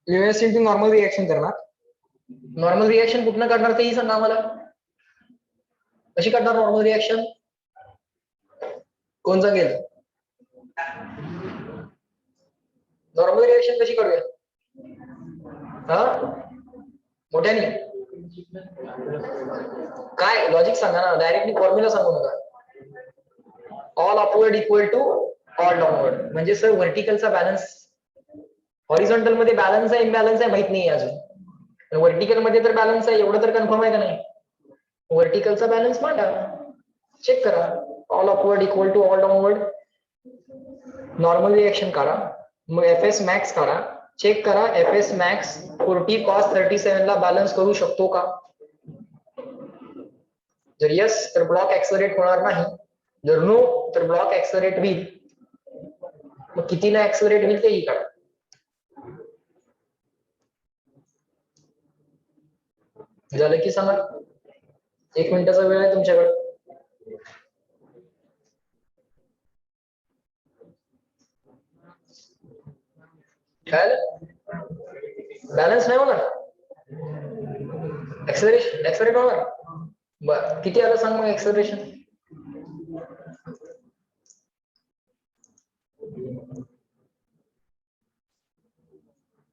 S1: यूएस इंटू नॉर्मल रिएक्शन करणार. नॉर्मल रिएक्शन कुठनं काढणार तेही सांगा आम्हाला. कशी काढणार नॉर्मल रिएक्शन? कोण सांगेल? नॉर्मल रिएक्शन कशी काढूया? हा मोठ्याने काय लॉजिक सांगा ना. डायरेक्टली फॉर्म्युला सांगू नका. All upward equal to all downward. म्हणजे सर व्हर्टिकलचा बॅलन्स हॉरिझॉन्टल मध्ये बॅलन्स आहे इम्बॅलन्स आहे माहित नाही अजून. व्हर्टिकल मध्ये तर बॅलन्स आहे एवढं तर कन्फर्म आहे का नाही? व्हर्टिकलचा बॅलन्स मांडा. चेक करा. All upward equal to all downward. Normal reaction काढा. मग एफएस मॅक्स काढा. चेक करा एफएस मॅक्स 40 cos 37 ला बॅलन्स करू शकतो का? जर यस तर ब्लॉक ऍक्सलरेट होणार नाही. जर नो तर ब्लॉक ऍक्सलरेट होईल. मग कितीला ऍक्सलरेट होईल तेही काढा. झालं की सांगा. 1 मिनिटाचा वेळ आहे तुमच्याकडे. काय बॅलन्स नाही होणार. ऍक्सलरेट होणार. बर किती आलं सांग मग ऍक्सलरेशन.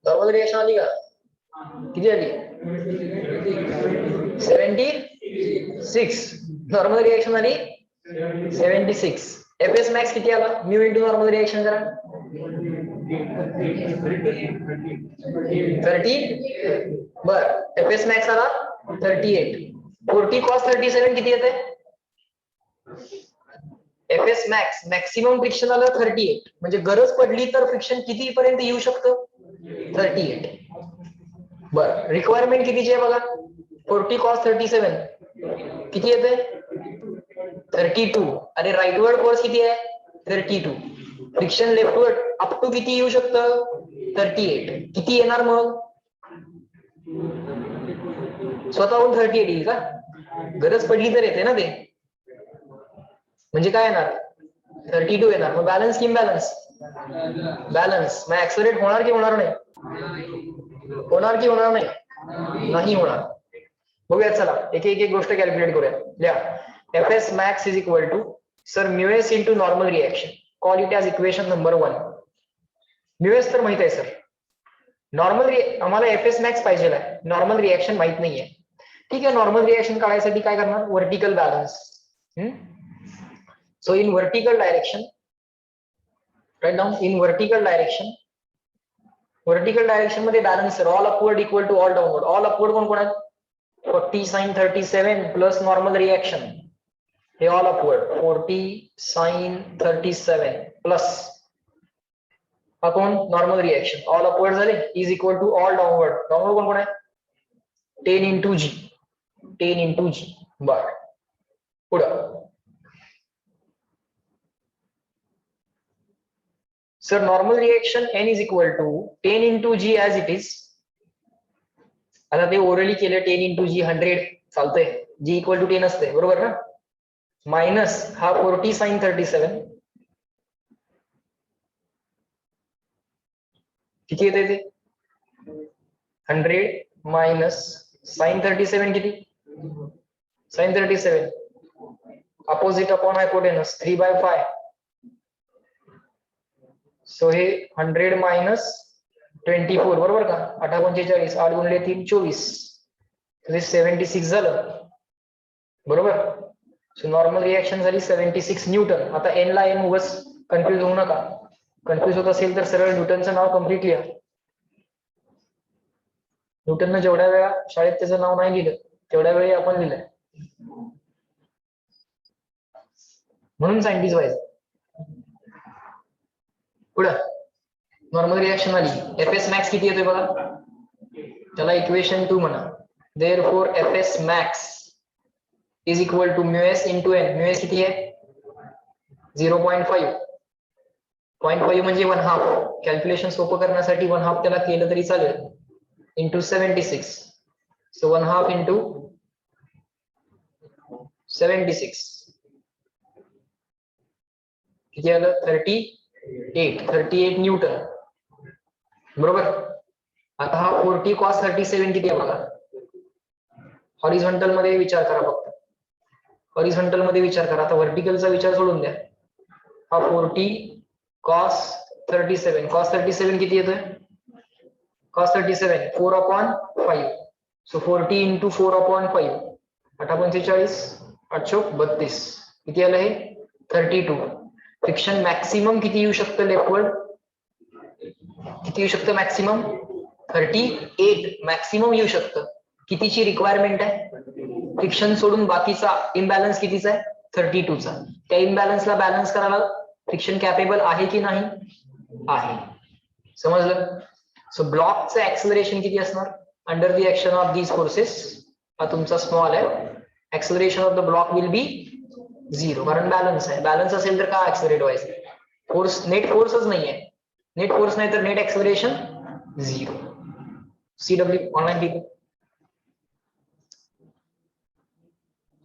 S1: नॉर्मल रिएक्शन आली का? किती आली? 76. नॉर्मल रिएक्शन आली 76. एफएस मॅक्स किती आला? म्यू इंटू नॉर्मल रिएक्शन करा. 30. बर एफएस मॅक्स आला 38. 40 cos 37 किती येते? एफएस मॅक्स मॅक्सिमम फ्रिक्शन आलं 38. म्हणजे गरज पडली तर फ्रिक्शन किती पर्यंत येऊ शकतं? 38. बर रिक्वायरमेंट कितीची आहे बघा. 40 cos 37 किती येते? 32. अरे राईटवर्ड फोर्स किती आहे? 32. फ्रिक्शन लेफ्टवर्ड अप टू किती येऊ शकतं? 38. किती येणार मग? स्वतःहून 38 येईल का? गरज पडली तर येते ना ते. म्हणजे काय येणार? 32 येणार. मग बॅलन्स की इम्बॅलन्स? बॅलन्स. मग ऍक्सलरेट होणार की होणार नाही? होणार की होणार नाही? नाही होणार. बघूया चला एक एक गोष्ट कॅल्क्युलेट करूया. लिहा. FS max is equal to sir mu s into normal reaction. Call it as equation number 1. Mu s तर माहित आहे सर. नॉर्मल आम्हाला एफएस मॅक्स पाहिजे आहे. नॉर्मल रिएक्शन माहित नाहीये. ठीक आहे. नॉर्मल रिएक्शन काढायसाठी काय करणार? Vertical balance. So in vertical direction right down in vertical direction. Vertical direction मध्ये balance sir all upward equal to all downward. All upward कोण कोण आहेत? 40 sin 37 प्लस नॉर्मल रिएक्शन. हे ऑल अपवर्ड 40 sin 37 प्लस हा कोण? Normal reaction. All upward झाले is equal to all downward. Downward कोण कोण आहे? 10 into g. 10 into g. बर पुढं sir normal reaction n is equal to 10 into g as it is. आता ते ओरली केलं 10 into g 100 चालतंय. g इक्वल टू 10 असते बरोबर ना. मायनस हा 40 sin 37 किती येते ते? 100 मायनस sin 37 किती? sin 37 opposite upon hypotenuse 3/5. So हे 100 मायनस 24 बरोबर का? 8 45 8 गुणिले 3 24. तर 76 झालं बरोबर. सो नॉर्मल रिएक्शन झाली 76 न्यूटन. आता एन ला एन उगाच कन्फ्युज होऊ नका. कन्फ्युज होत असेल तर सरळ न्यूटनचं नाव कम्प्लीट लिहा. न्यूटननं जेवढ्या वेळा शाळेत त्याचं नाव नाही लिहिलं तेवढ्या वेळी आपण लिहिलंय. म्हणून सायंटिस्ट व्हायचं. पुढं नॉर्मल रिएक्शन आली. एफएस मॅक्स किती येतोय बघा. त्याला इक्वेशन 2 म्हणा. Therefore FS max is equal to mu s into N. म्यूएस किती आहे? 0.5. 0.5 म्हणजे 1/2. कॅल्क्युलेशन सोपं करण्यासाठी 1/2 त्याला केलं तरी चालेल. इंटू 76. सो 1/2 into 76 किती आलं 38 न्यूटन बरोबर. आता हा 40 cos 37 किती आहे बघा. हॉरिझॉन्टल मध्ये विचार करा फक्त. हॉरिझॉन्टल मध्ये विचार करा. आता व्हर्टिकलचा विचार सोडून द्या. हा 40 cos 37 cos 37 किती येतोय cos 37 4/5. सो 40 into 4/5 8×45 8×32 किती आलं हे 32. फ्रिक्शन मॅक्सिमम किती येऊ शकतं लेफ्टवर्ड किती येऊ शकतं मॅक्सिमम 38 मॅक्सिमम येऊ शकतं. कितीची रिक्वायरमेंट आहे फ्रिक्शन सोडून बाकीचा इम्बॅलन्स कितीचा आहे 32 चा. त्या इम्बॅलन्सला बॅलन्स करायला फ्रिक्शन कॅपेबल आहे की नाही आहे. समजलं. सो ब्लॉकचं ऍक्सलरेशन किती असणार under the action of these forces. हा तुमचा स्मॉल आहे. Acceleration of the block will be 0 कारण बॅलन्स आहे. बॅलन्स असेल तर का ऍक्सलरेट व्हायचं. फोर्स नेट फोर्सच नाहीये. नेट फोर्स नाही तर net acceleration 0. CW online people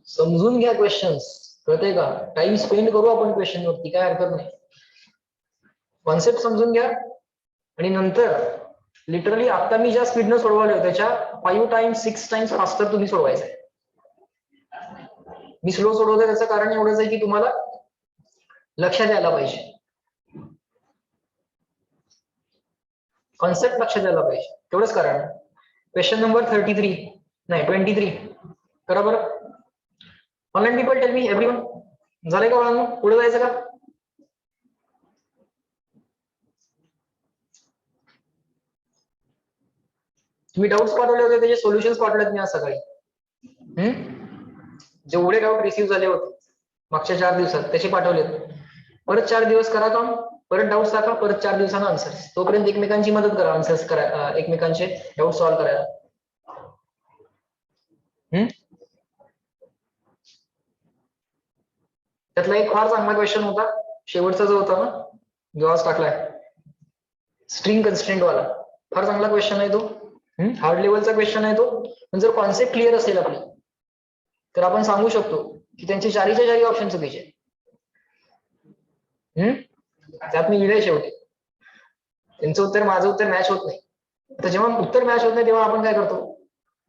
S1: समजून घ्या क्वेश्चन्स. कळतंय का. टाइम स्पेंड करू आपण क्वेश्चन वरती काय हरकत नाही. कॉन्सेप्ट समजून घ्या आणि नंतर लिटरली आता मी ज्या स्पीडनं सोडवलं त्याच्या 5 times 6 times फास्टर तुम्ही सोडवायचं. मी स्लो सोडवतोय त्याचं कारण एवढंच आहे की तुम्हाला लक्षात यायला पाहिजे. कॉन्सेप्ट लक्षात यायला पाहिजे तेवढंच कारण. क्वेश्चन नंबर 33 नाही 23 करा बरं. ऑनलाईन पीपल टेल मी एव्हरीवन झालंय का मुलांनो पुढे जायचं का. तुम्ही डाऊट्स पाठवले होते त्याचे सोल्युशन्स पाठवलेत मी आज सकाळी. जेवढे डाऊट रिसीव्ह झाले होते मागच्या 4 दिवसात त्याचे पाठवलेत. परत 4 दिवस करा काम परत डाऊट्स टाका परत 4 दिवसांना आन्सर्स. तोपर्यंत एकमेकांची मदत करा आन्सर्स करा एकमेकांचे डाऊट सॉल्व्ह करायला. त्यातला एक फार चांगला क्वेश्चन होता शेवटचा जो होता ना जो आज टाकलाय स्ट्रिंग कन्स्ट्रेंट वाला. फार चांगला क्वेश्चन आहे तो. हार्ड लेवलचा क्वेश्चन आहे तो. पण जर कॉन्सेप्ट क्लिअर असेल आपली तर आपण सांगू शकतो की त्यांचे 4च्या 4 ऑप्शन चुकीचे. त्यात मी लिहिलंय शेवटी त्यांचं उत्तर माझं उत्तर मॅच होत नाही. तर जेव्हा उत्तर मॅच होत नाही तेव्हा आपण काय करतो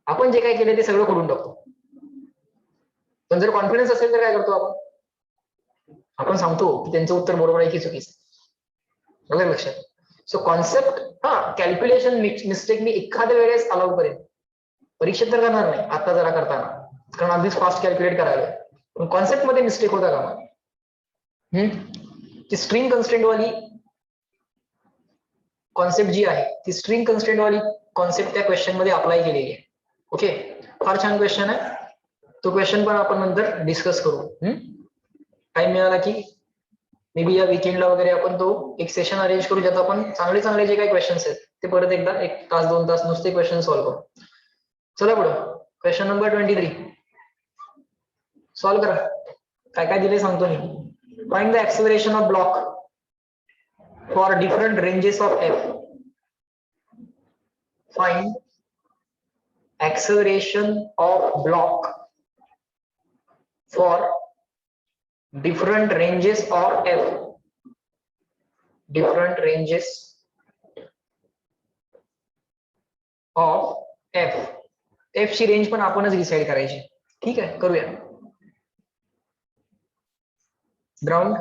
S1: आपण जे काय केले ते सगळं खोडून टाकतो. पण जर कॉन्फिडन्स असेल तर काय करतो आपण सांगतो की त्यांचं उत्तर बरोबर आहे की चुकीचं. बघा लक्षात. सो कॉन्सेप्ट कॅल्क्युलेशन मिस्टेक मी एखाद्या वेळेस अलाउ करेन. परीक्षेत तर करणार नाही आता जरा करताना कारण अगदीच फास्ट कॅल्क्युलेट करायला. पण कॉन्सेप्ट मध्ये मिस्टेक होता का ती स्ट्रिंग कन्स्ट्रेंट वाली कॉन्सेप्ट जी आहे ती स्ट्रिंग कन्स्ट्रेंट वाली कॉन्सेप्ट त्या क्वेश्चन मध्ये अप्लाय केलेली आहे. ओके फार छान क्वेश्चन आहे. तो क्वेश्चन पण आपण नंतर डिस्कस करू. टाइम मिळाला की मे बी या वीकेंडला वगैरे आपण तो एक सेशन अरेंज करू ज्यात आपण चांगले चांगले जे काही क्वेश्चन्स आहेत ते परत एकदा 1 तास 2 तास नुसते क्वेश्चन सॉल्व्ह करू. चला पुढं क्वेश्चन नंबर 23 सॉल्व्ह करा. काय काय दिले सांगतो मी. Find the acceleration of block for different ranges of F. फाइंड acceleration of block for different ranges of f. different ranges of f. f ची रेंज पण आपणच डिसाइड करायची. ठीक आहे करूया. Ground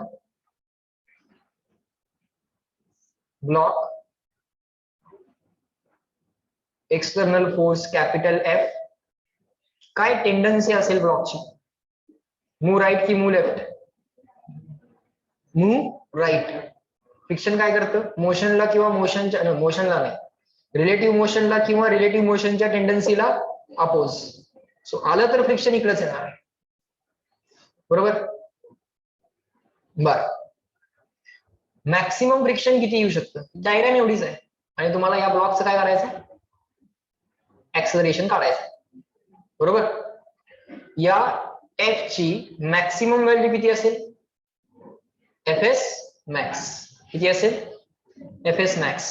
S1: block external force capital F. काय tendency असेल ब्लॉकची मूव राईट की move left. Move right. Friction काय करतं मोशनला किंवा मोशनला नाही रिलेटिव्ह मोशनला किंवा रिलेटिव्ह मोशनच्या टेंडन्सीला अपोज. सो आलं तर फ्रिक्शन इकडेच येणार बरोबर. बर मॅक्सिमम फ्रिक्शन किती येऊ शकतं डायग्राम एवढीच आहे आणि तुम्हाला या ब्लॉकचं काय करायचं ऍक्सलरेशन काढायचं बरोबर. या एफ ची मॅक्सिमम व्हॅल्यू किती असेल एफ एस मॅक्स. किती असेल एफ एस मॅक्स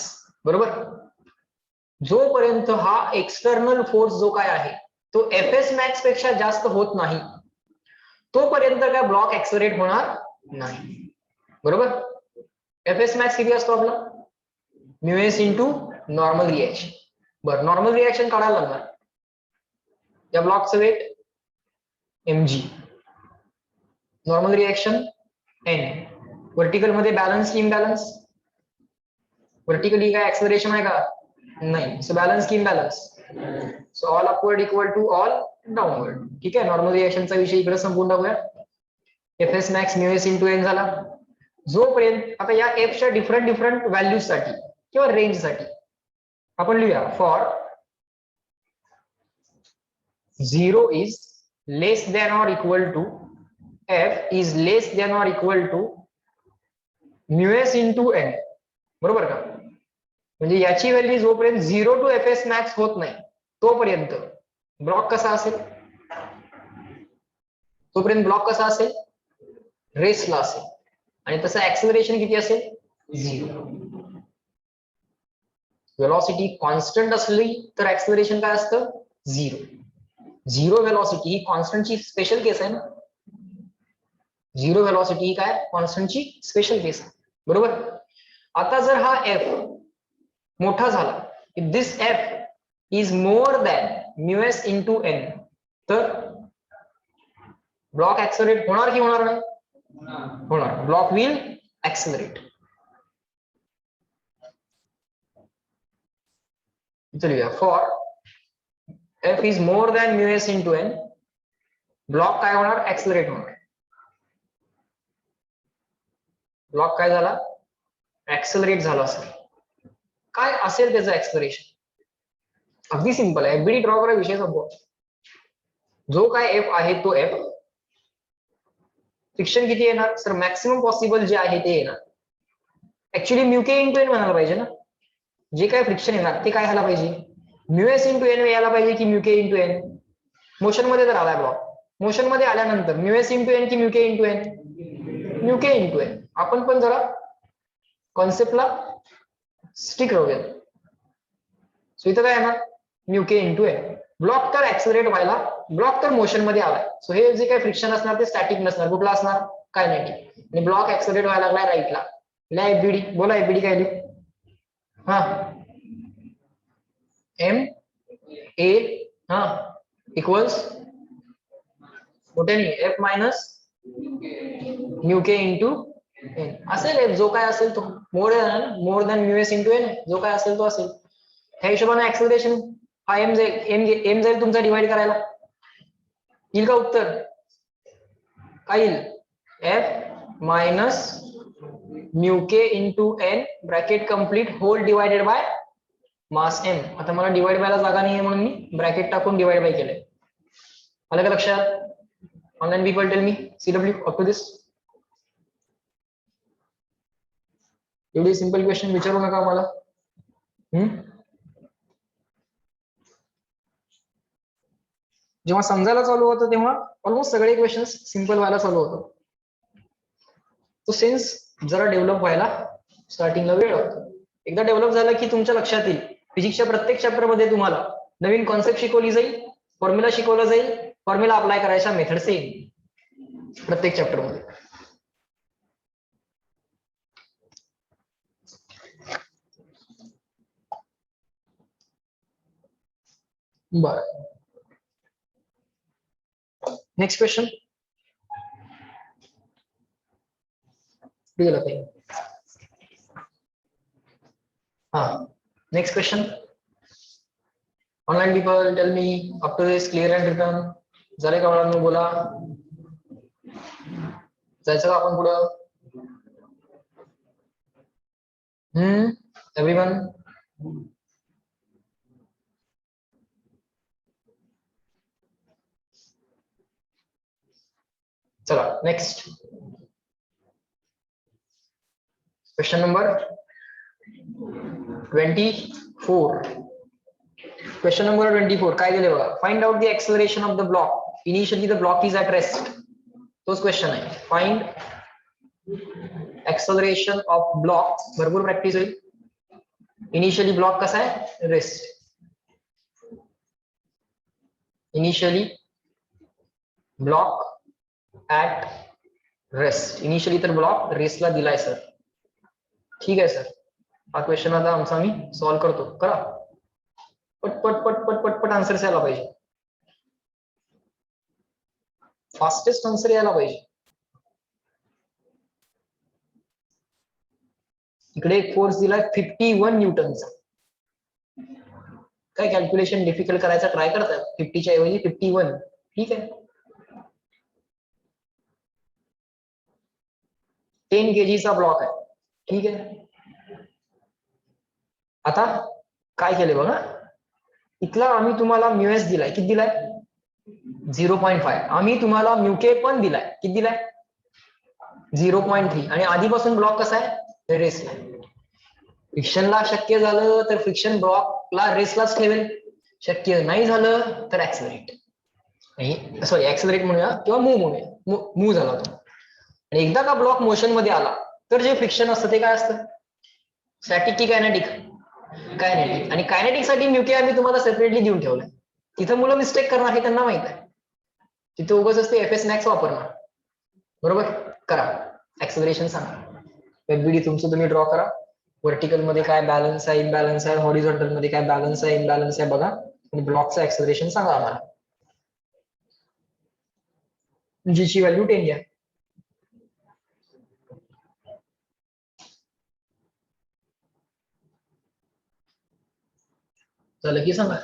S1: बरोबर. जोपर्यंत हा एक्सटर्नल फोर्स जो काय आहे तो एफएस मॅक्स पेक्षा जास्त होत नाही तोपर्यंत काय ब्लॉक ऍक्सलरेट होणार नाही. बरोबर. एफएस मॅक्स किती असतो आपला mu S into normal reaction. बरं, नॉर्मल रिएक्शन काढायला लागणार. या ब्लॉकचं weight mg, normal reaction n, vertical मध्ये बॅलन्स की इम्बॅलन्स? वर्टिकली काय ऍक्सलरेशन आहे का? नाही. सो बॅलन्स की imbalance? So all upward equal to all downward. ठीक आहे. नॉर्मल रिएक्शनचा विषय इकडे संपून टाकूया. F S max mu S into N झाला. जोपर्यंत आता या एफच्या डिफरंट व्हॅल्यूज साठी किंवा रेंज साठी आपण लिहूया for 0 is less than or equal to F is less than or equal to mu S into N. बरोबर का? म्हणजे याची व्हॅल्यू जोपर्यंत 0 टू एफ एस मॅक्स होत नाही तोपर्यंत ब्लॉक कसा असेल? तोपर्यंत ब्लॉक कसा असेल? रेस्टला असेल. आणि तसं ऍक्सिलरेशन किती असेल? 0. वेलॉसिटी कॉन्स्टंट असली तर ऍक्सिलरेशन काय असतं? 0. 0 वेलॉसिटी ही कॉन्स्टंटची स्पेशल केस आहे ना. 0 वेलॉसिटी ही काय कॉन्स्टंटची स्पेशल केस आहे. बरोबर. आता जर हा एफ मोठा झाला, if this F is more than mu S into N, तर ब्लॉक ऍक्सलरेट होणार की होणार नाही? होणार. Block will accelerate. चलूया for F is more than mu S into N, block काय होणार? ऍक्सलरेट होणार. ब्लॉक काय झाला? ऍक्सलरेट झाला असेल. काय असेल त्याचं ऍक्सलरेशन? अगदी सिंपल आहे. एफबीडी ड्रॉ करा, विषय संपवा. जो काय एफ आहे तो एफ, फ्रिक्शन किती येणार? सर मॅक्सिमम पॉसिबल जे आहे ते येणार. ऍक्च्युली म्यू के इंटू एन म्हणायला पाहिजे ना. जे काय फ्रिक्शन येणार ते काय व्हायला पाहिजे? म्यू एस इंटू एन यायला पाहिजे की म्यू के इंटू एन? मोशन मध्ये जर आलाय ब्लॉक, मोशन मध्ये आल्यानंतर म्यू एस इंटू एन की म्यू के इंटू एन? म्यू के इंटू एन. आपण पण जरा कॉन्सेप्टला स्टिक राहूया. सो इथं काय येणार? म्यू के इंटू एन. ब्लॉक तर ऍक्सलरेट व्हायला, ब्लॉक तर मोशन मध्ये आलाय. सो हे जे काही फ्रिक्शन असणार ते स्टॅटिक नसणार. कुठला असणार? कायनेटिक. आणि ब्लॉक ऍक्सलरेट व्हायला लागलाय राईटला. लिहा एफबीडी. बोला एफबीडी काय लिहू? हा एम ए हा इक्वल्स मोठ्याने एफ मायनस म्यू के इंटू एन असेल. एफ जो काय असेल तो more than mu S into N, जो काय असेल तो असेल. ह्या हिशोबाने ऍक्सलरेशन हा एम जाईल तुमचा डिवाइड करायला. येईल का उत्तर? काय येईल? F minus mu K into N bracket complete whole divided by mass M. आता मला डिवाइड बायला जागा नाहीये म्हणून मी ब्रॅकेट टाकून डिवाइड बाय केलंय. आलं का लक्षात? Online people tell me CW up to this. एवढी सिंपल क्वेश्चन विचारू नका मला. जेव्हा समजायला चालू होतं तेव्हा ऑलमोस्ट सगळे क्वेश्चन सिंपल व्हायला चालू होतं. तो सेन्स जरा डेव्हलप व्हायला स्टार्टिंगला वेळ लागतो. एकदा डेव्हलप झालं की तुमच्या लक्षात येईल. फिजिक्सच्या प्रत्येक चॅप्टर मध्ये तुम्हाला नवीन कॉन्सेप्ट शिकवली जाईल, फॉर्म्युला शिकवला जाईल, फॉर्म्युला अप्लाय करायच्या मेथड्स येईल प्रत्येक चॅप्टर मध्ये. बरं, नेक्स्ट क्वेश्चन. हाँ, next question. Online people tell me up to this clear and return. झाले का मला बोला? जायचं का आपण पुढं? एव्हरीवन. चला next question number 24. Question number 24 काय दिले बघा. Find out the acceleration of the block initially the block is at rest. तोच क्वेश्चन आहे. Find acceleration of block. भरपूर प्रॅक्टिस होईल. इनिशियली ब्लॉक कसा आहे rest. Initially block at rest. Initially तर ब्लॉक रेस्टला दिलाय सर. ठीक आहे सर. हा क्वेश्चन आता आमचा मी सॉल्व्ह करतो. करा पटपट पटपट पटपट आन्सर यायला पाहिजे. फास्टेस्ट आन्सर यायला पाहिजे. इकडे एक फोर्स दिलाय 51 न्यूटनचा. काय कॅल्क्युलेशन डिफिकल्ट करायचा ट्राय करतात. 50च्या ऐवजी 51. ठीक आहे. 10 kg चा ब्लॉक आहे. ठीक आहे. आता काय केले बघा, इथला आम्ही तुम्हाला म्यूएस दिलाय. किती दिलाय 0.5. आम्ही तुम्हाला म्यूके पण दिलाय. किती दिलाय 0.3. आणि आधीपासून ब्लॉक कसा आहे रेसला. फ्रिक्शनला शक्य झालं तर फ्रिक्शन ब्लॉकला रेसलाच ठेवेल. शक्य नाही झालं तर ऍक्सिलरेट, सॉरी ऍक्सिलरेट म्हणूया किंवा मूव्ह झाला तो. आणि एकदा का ब्लॉक मोशन मध्ये आला तर जे फ्रिक्शन असतं ते काय असतं स्टॅटिक की कायनेटिक. कायनेटिक. आणि कायनेटिक साठी म्यूके आम्ही तुम्हाला सेपरेटली देऊन ठेवलंय. तिथं मुलं मिस्टेक करणार हे त्यांना माहित आहे. तिथे उगाच असते एफएस मॅक्स वापरणार. बरोबर. करा ऍक्सिलरेशन सांगा. एफबीडी तुमचं तुम्ही ड्रॉ करा. व्हर्टिकल मध्ये काय बॅलन्स आहे इम्बॅलन्स आहे, हॉरिझॉन्टल मध्ये काय बॅलन्स आहे इम्बॅलन्स आहे बघा. आणि ब्लॉकचं ऍक्सिलरेशन सांगा आम्हाला. जीची व्हॅल्यू 10 घ्या. झालं की सांगा.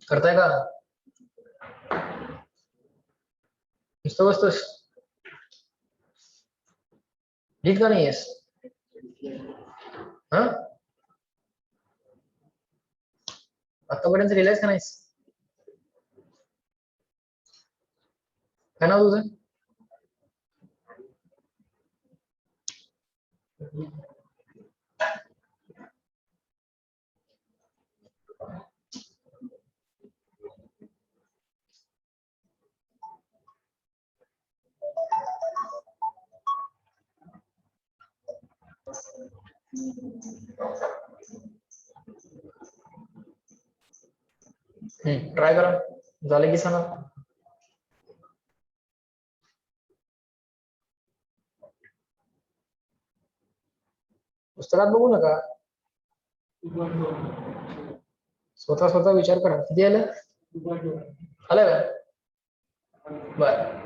S1: करताय का नुसतं बसतोस. लिहित का नाहीयेस हा आतापर्यंत लिहिलंयस का नाहीस. काय नाव तुझं. ट्राय करा. झालं की सांगा. पुस्तकात बघू नका. स्वतः स्वतः विचार करा. किती आलं आलं का बर.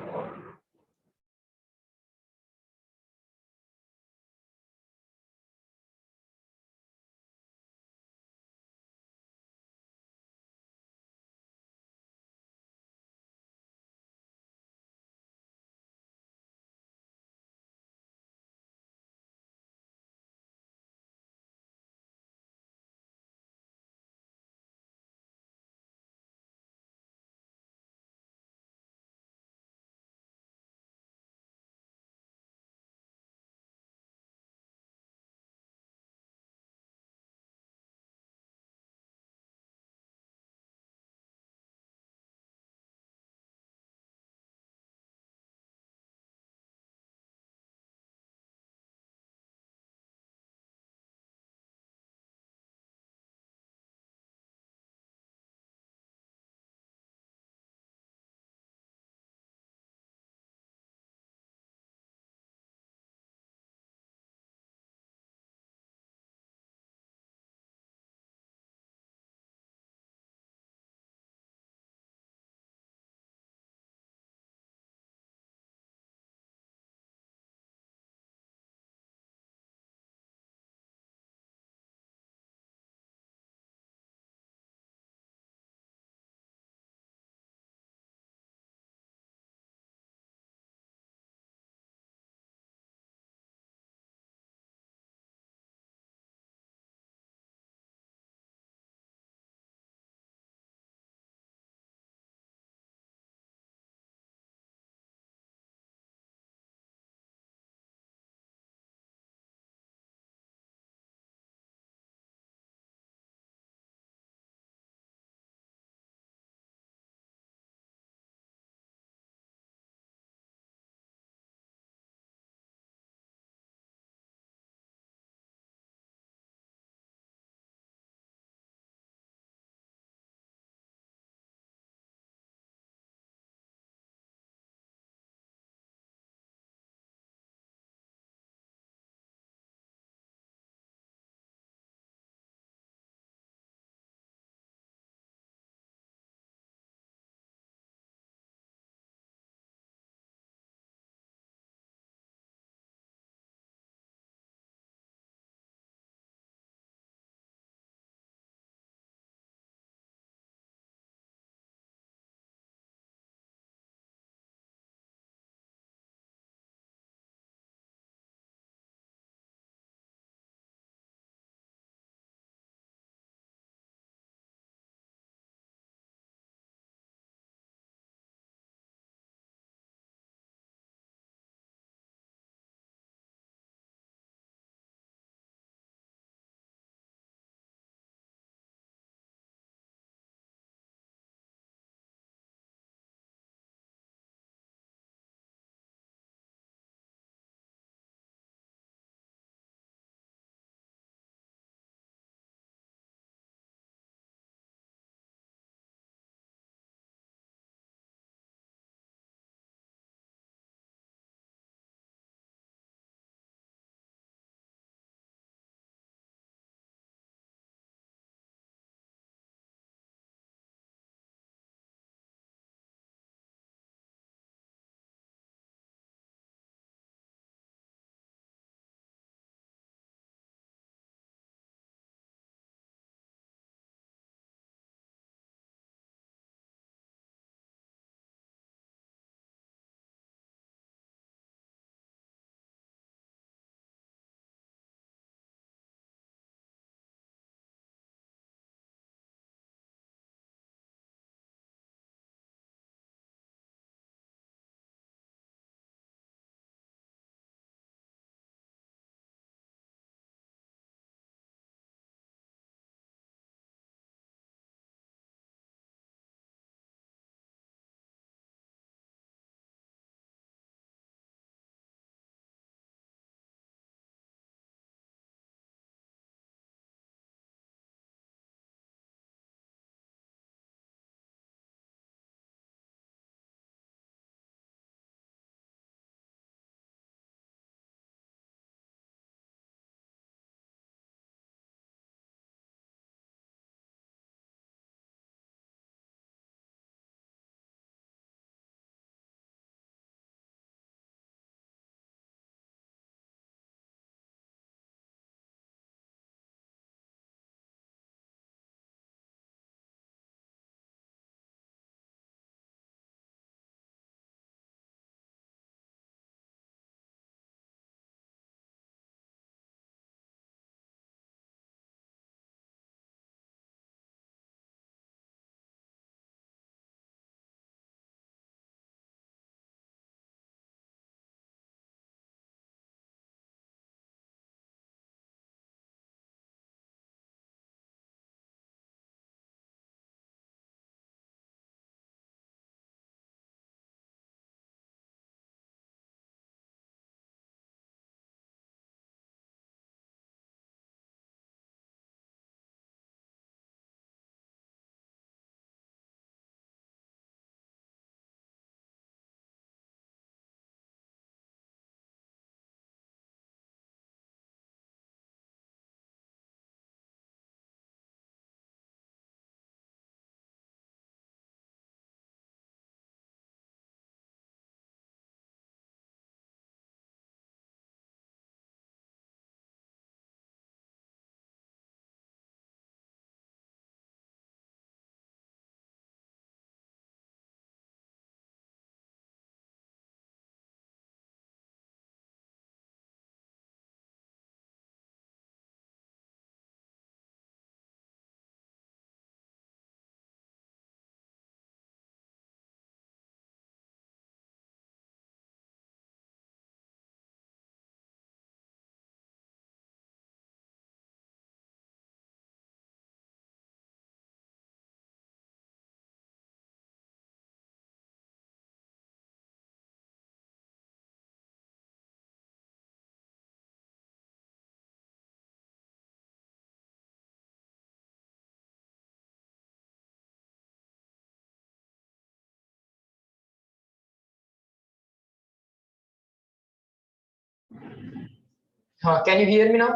S1: हा, can you here me now?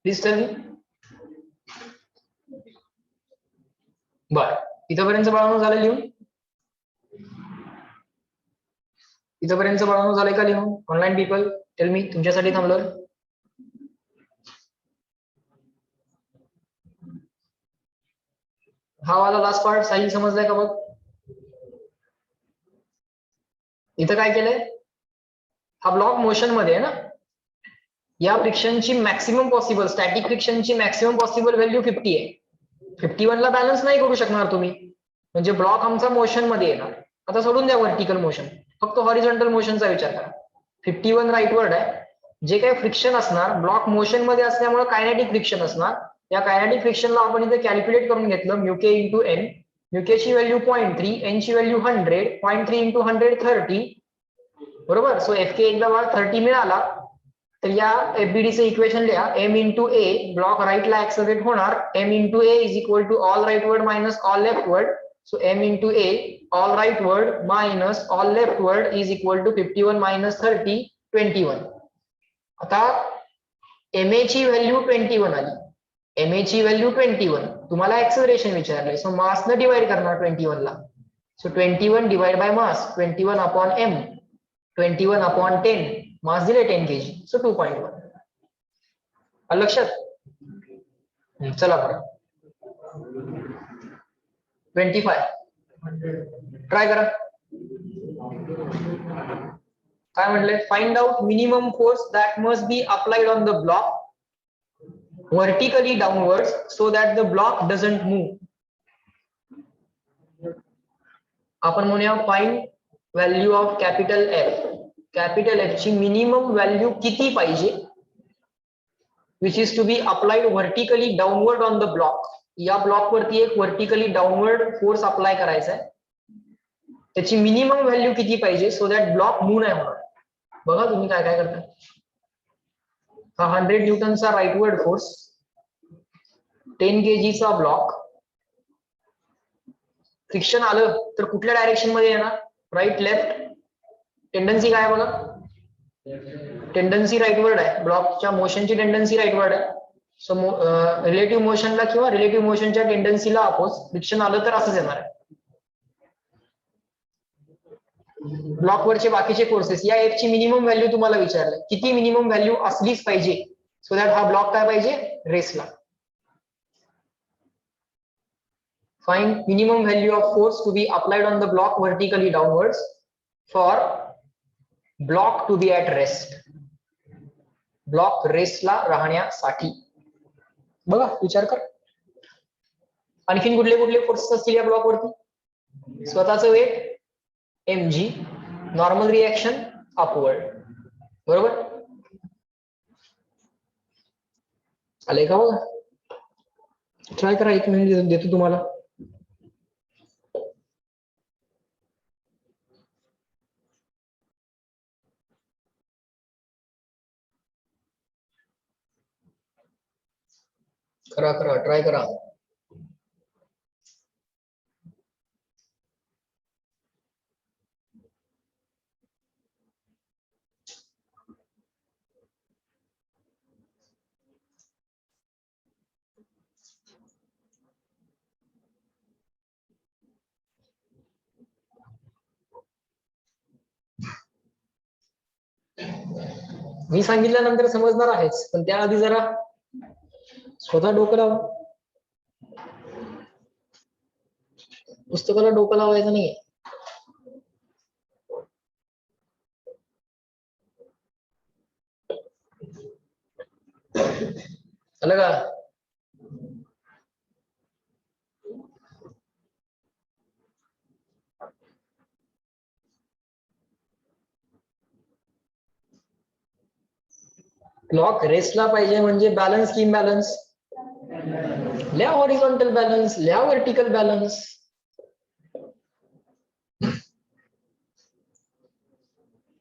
S1: Please tell me. बर, इथपर्यंत बाळांनो झालं लिहून? इथपर्यंत बाळांनो झालंय का लिहून? ऑनलाईन पीपल टेल मी, तुमच्यासाठी थांबलोय. हा वाला लास्ट पार्ट साई समजलाय का बघ? इथं काय केलंय? हा ब्लॉक मोशन मध्ये आहे ना. या फ्रिक्शनची मॅक्सिमम पॉसिबल, स्टॅटिक फ्रिक्शनची मॅक्सिमम पॉसिबल व्हॅल्यू 50 आहे. 51 ला बॅलन्स नाही करू शकणार तुम्ही, म्हणजे ब्लॉक आमचा मोशन मध्ये येणार. आता सोडून द्या व्हर्टिकल मोशन, फक्त हॉरिझॉन्टल मोशनचा विचार करा. 51 राईट वर्ड आहे. जे काही फ्रिक्शन असणार, ब्लॉक मोशन मध्ये असल्यामुळे कायनेटिक फ्रिक्शन असणार. या कायनेटिक फ्रिक्शनला आपण इथे कॅल्क्युलेट करून घेतलं, म्यूके इंटू एन. म्यूकेची व्हॅल्यू 0.3, एन ची व्हॅल्यू 100, 0.3 इंटू 100 30, बरोबर. सो एफ के एकदा 30 मिळाला. तर या एफबीडीचे इक्वेशन लिहा, एम इंटू ए, ब्लॉक राईटला ऍक्सलरेट होणार, M into A is equal to all rightward minus all leftward. So M into A, all rightward minus all leftward is equal to 51 minus 30, 21. आता M A ची value 21 आली. M A ची value 21, तुम्हाला acceleration विचारलंय, so मास न divide करणार 21 ला. So 21 divide by mass, 21 upon M, 21 upon 10, mass दिले 10 kg, so 2.1. लक्षात? चला बरं, 25 ट्राय करा. काय म्हटलंय? Find out minimum force that must be applied on the block vertically downwards so that the block doesn't move. आपण म्हणूया find value of capital F. Capital F ची मिनिमम व्हॅल्यू किती पाहिजे, which is to be applied vertically downward on the block. या block वरती एक vertically downward force apply करायचा आहे. त्याची मिनिमम व्हॅल्यू किती पाहिजे सो दॅट ब्लॉक मूव्ह नाही होणार. बघा तुम्ही काय काय करता. हा 100 न्यूटनचा राईटवर्ड फोर्स, 10 kg चा ब्लॉक. फ्रिक्शन आलं तर कुठल्या डायरेक्शन मध्ये येणार? Right left. टेंडन्सी काय बघा? टेंडन्सी राईटवर्ड आहे. ब्लॉकच्या मोशनची टेंडन्सी राईटवर्ड आहे. सो रिलेटिव्ह मोशनला किंवा रिलेटिव्ह मोशनच्या टेंडन्सीला अपोज. फ्रिक्शन आलं तर असंच येणार आहे. ब्लॉक वरचे बाकीचे फोर्सेस, या एफ ची मिनिमम व्हॅल्यू तुम्हाला विचारलं, किती मिनिमम व्हॅल्यू असलीच पाहिजे सो दॅट हा ब्लॉक काय पाहिजे? रेसला. Find minimum value of force to be applied on the block vertically downwards for block to be at rest. Block रेस्टला राहण्यासाठी. बघा विचार कर. आणखीन कुठले कुठले फोर्सेस असतील या ब्लॉक वरती? स्वतःचं weight mg, normal reaction upward, बरोबर. आले का? बघा ट्राय करा, 1 मिनिट देतो तुम्हाला. करा करा, ट्राय करा. मी सांगितल्यानंतर समजणार आहेच, पण त्याआधी जरा स्वतः डोकं लावा. पुस्तकाला डोकं लावायचं नाहीये. आलं का? ब्लॉक रेस्टला पाहिजे म्हणजे बॅलन्स की इम्बॅलन्स? लिहा हॉरिझॉन्टल बॅलन्स, लिहा व्हर्टिकल बॅलन्स.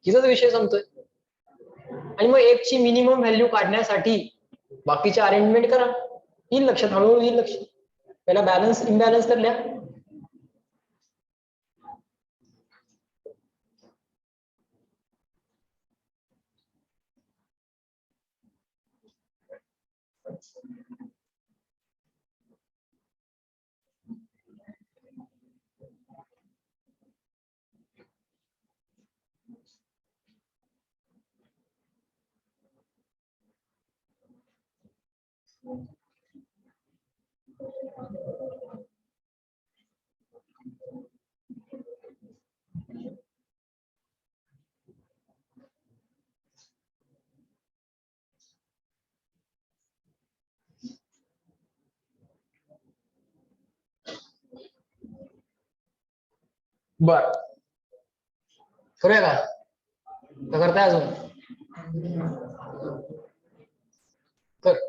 S1: तिचाच विषय संपतोय. आणि मग एफ ची मिनिमम व्हॅल्यू काढण्यासाठी बाकीचे अरेंजमेंट करा. येईल लक्षात, हळूहळू येईल लक्षात. पहिला बॅलन्स इम्बॅलन्स तर लिहा. बर, करूया का? करताय अजून? कर.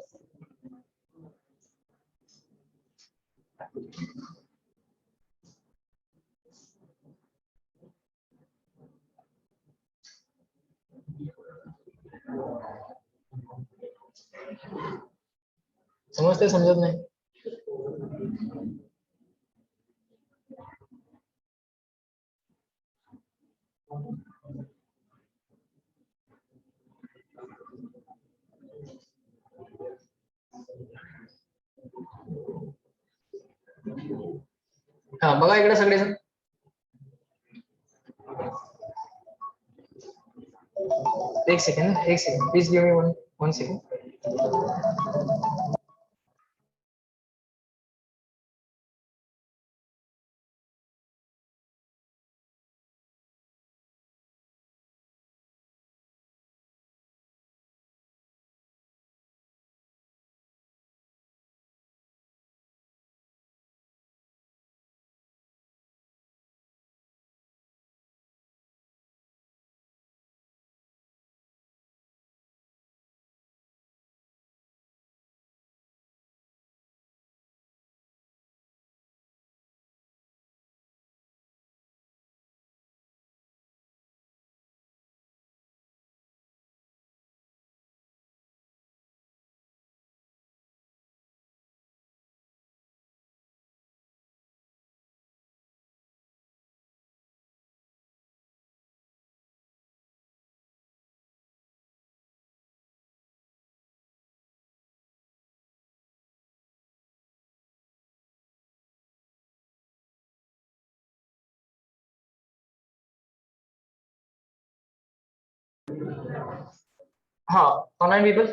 S1: समजते समजत नाही? हा बघा इकडे सगळेजण. एक second please give me one second. हा ऑनलाईन पीपल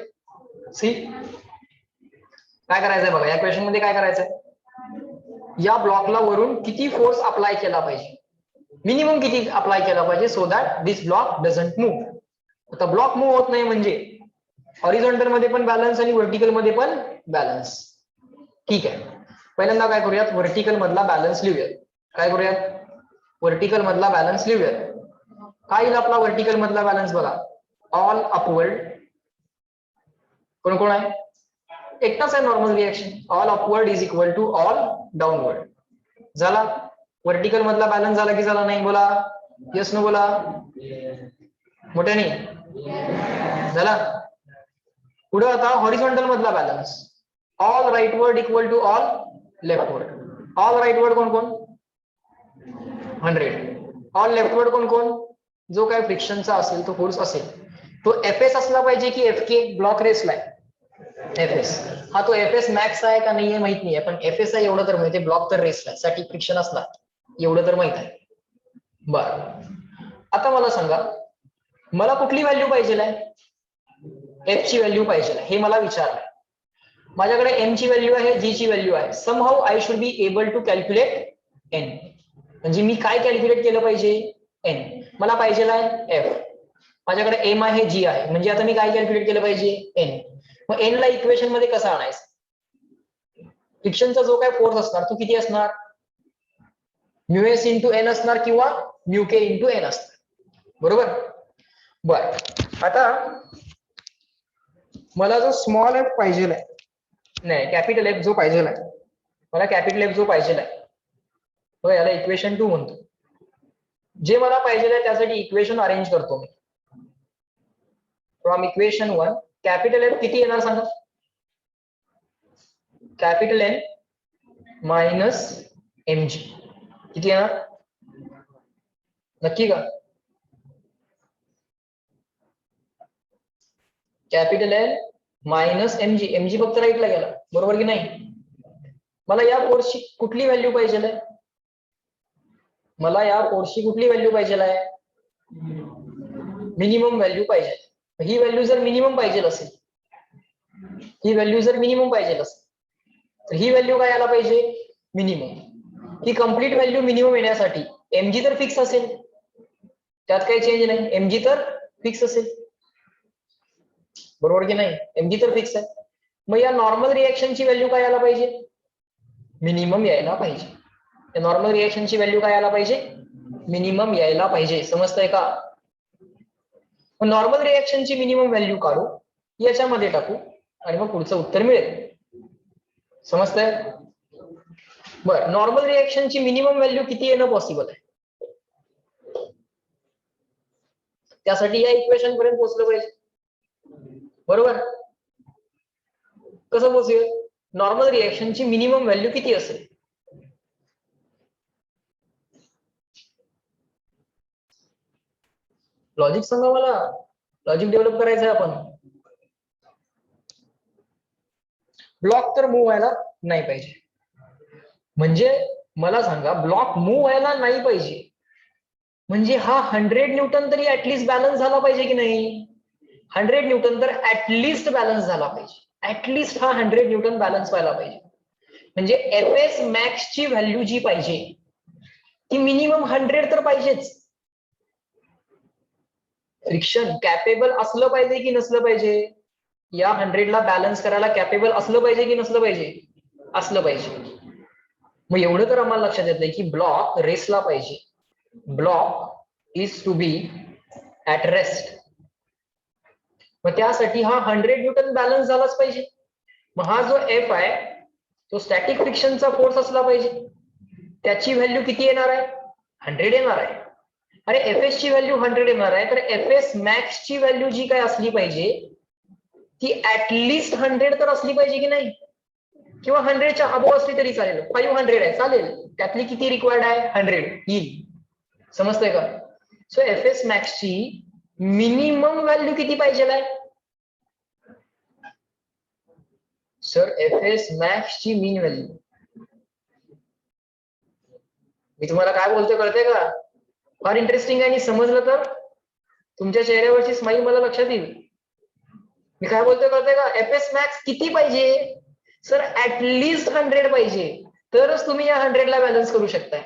S1: सी काय करायचंय बघा, या क्वेश्चन मध्ये काय करायचंय, या ब्लॉकला वरून किती फोर्स अप्लाय केला पाहिजे, मिनिमम किती अप्लाय केला पाहिजे, so that this block doesn't move. आता ब्लॉक मूव्ह होत नाही म्हणजे हॉरिझॉन्टल मध्ये पण बॅलन्स आणि व्हर्टिकल मध्ये पण बॅलन्स. ठीक आहे, पहिल्यांदा काय करूयात, व्हर्टिकल मधला बॅलन्स लिहूयात. काय करूयात, व्हर्टिकल मधला बॅलन्स लिहूयात. काय येईल आपला व्हर्टिकल मधला बॅलन्स बघा, ऑल अपवर्ड. कोण कोण आहे, एकटाच आहे normal reaction, all upward is equal to all downward. झाला व्हर्टिकल मधला बॅलन्स, झाला की झाला नाही, बोला यस नो बोला मोठ्याने. झाला. पुढे आता हॉरिझॉन्टल मधला balance, all rightward equal to all leftward. All rightward कोण कोण, 100. ऑल लेफ्टवर्ड कोण कोण, जो काय फ्रिक्शनचा असेल तो फोर्स असेल तो एफएस असला पाहिजे की एफके, ब्लॉक रेसला एफएस. हा तो एफएस मॅक्स आहे का नाहीये माहित नाहीये, पण एफएस आहे एवढं तर माहिती, ब्लॉक तर रेसला साठी फ्रिक्शन असला एवढं तर माहित आहे. बर, आता मला सांगा, मला कुठली व्हॅल्यू पाहिजे आहे, एफ ची व्हॅल्यू पाहिजे हे मला विचारलंय. माझ्याकडे एम ची व्हॅल्यू आहे, जी ची व्हॅल्यू आहे. Somehow I should be able to calculate N. म्हणजे मी काय कॅल्क्युलेट केलं पाहिजे, एन. मला पाहिजे आहे एफ, माझ्याकडे एम आहे, जी आहे, म्हणजे आता मी काय कॅल्क्युलेट केलं पाहिजे, एन. मग एन ला इक्वेशन मध्ये कसं आणायचं, फ्रिक्शनचा जो काय फोर्स असणार तो किती असणार, म्यू एस इंटू एन असणार किंवा म्यू के इंटू एन असणार, बरोबर. बर, आता मला जो स्मॉल एफ पाहिजे आहे, नाही कॅपिटल एफ जो पाहिजे आहे, मला कॅपिटल एफ जो पाहिजे आहे, हो याला इक्वेशन 2 म्हणतो. जे मला पाहिजे आहे त्यासाठी इक्वेशन अरेंज करतो मी. फ्रॉम इक्वेशन 1 कॅपिटल एफ किती येणार सांगा, capital N minus m g किती येणार, नक्की का, capital N minus m g, m g फक्त राईटला गेला, बरोबर की नाही. मला या फोर्सची कुठली व्हॅल्यू पाहिजे आहे, मला या फोर्सची कुठली व्हॅल्यू पाहिजे आहे, मिनिमम व्हॅल्यू पाहिजे. ही व्हॅल्यू जर मिनिमम पाहिजे असेल ही व्हॅल्यू जर मिनिमम पाहिजे असेल तर ही व्हॅल्यू काय यायला पाहिजे, मिनिमम. ही कम्प्लीट व्हॅल्यू मिनिमम येण्यासाठी mg तर फिक्स असेल, त्यात काही चेंज नाही, mg तर फिक्स असेल, बरोबर की नाही, mg तर फिक्स आहे. मग या नॉर्मल रिएक्शनची व्हॅल्यू काय यायला पाहिजे, मिनिमम यायला पाहिजे. या नॉर्मल रिएक्शनची व्हॅल्यू काय यायला पाहिजे, मिनिमम यायला पाहिजे. समजतंय का? नॉर्मल रिएक्शनची मिनिमम व्हॅल्यू काढू, याच्यामध्ये टाकू आणि मग पुढचं उत्तर मिळेल. समजतंय? बरं, नॉर्मल रिएक्शनची मिनिमम व्हॅल्यू किती येणं पॉसिबल आहे, त्यासाठी या इक्वेशन पर्यंत पोहोचलं पाहिजे, बरोबर. कसं पोहोचेल, नॉर्मल रिएक्शनची मिनिमम व्हॅल्यू किती असेल, लॉजिक सांगा मला, लॉजिक डेव्हलप करायचं आहे आपण. ब्लॉक तर मूव्ह व्हायला नाही पाहिजे, म्हणजे मला सांगा ब्लॉक मूव्ह व्हायला नाही पाहिजे म्हणजे हा 100 न्यूटन तरी ऍटलीस्ट बॅलन्स झाला पाहिजे की नाही, 100 न्यूटन तर ऍटलीस्ट बॅलन्स झाला पाहिजे, ऍटलीस्ट हा 100 न्यूटन बॅलन्स व्हायला पाहिजे. म्हणजे एफएस मॅक्स ची व्हॅल्यू जी पाहिजे ती मिनिमम 100 तर पाहिजेच. फ्रिक्शन कॅपेबल असलं पाहिजे की नसलं पाहिजे, या 100 ला बॅलन्स करायला कॅपेबल असलं पाहिजे की नसलं पाहिजे, असलं पाहिजे. मग एवढं तर आम्हाला लक्षात येतंय की ब्लॉक रेस्टला पाहिजे, block is to be at rest. मग त्यासाठी हा 100 न्यूटन बॅलन्स झालाच पाहिजे. मग हा जो एफ आहे तो स्टॅटिक फ्रिक्शनचा फोर्स असला पाहिजे, त्याची व्हॅल्यू किती येणार आहे, 100 येणार आहे. अरे एफएस ची व्हॅल्यू 100 येणार आहे, तर एफएस मॅक्स ची व्हॅल्यू जी काय असली पाहिजे ती ऍटलीस्ट 100 तर असली पाहिजे की नाही, किंवा 100च्या अबोव असली तरी चालेल, 500 आहे चालेल, त्यातली किती रिक्वायर्ड आहे, 100 येईल. समजतंय का? सो एफएस मॅक्स ची मिनिमम व्हॅल्यू किती पाहिजे आहे सर, एफएस मॅक्स ची मीन व्हॅल्यू, मी तुम्हाला काय बोलतोय कळतंय का, फार इंटरेस्टिंग आहे. आणि समजलं तर तुमच्या चेहऱ्यावरची स्माईल मला लक्षात येईल. मी काय बोलतोय कळतंय का, एफएस मॅक्स किती पाहिजे सर, ऍटलीस्ट 100 पाहिजे, तरच तुम्ही या 100 ला बॅलन्स करू शकताय.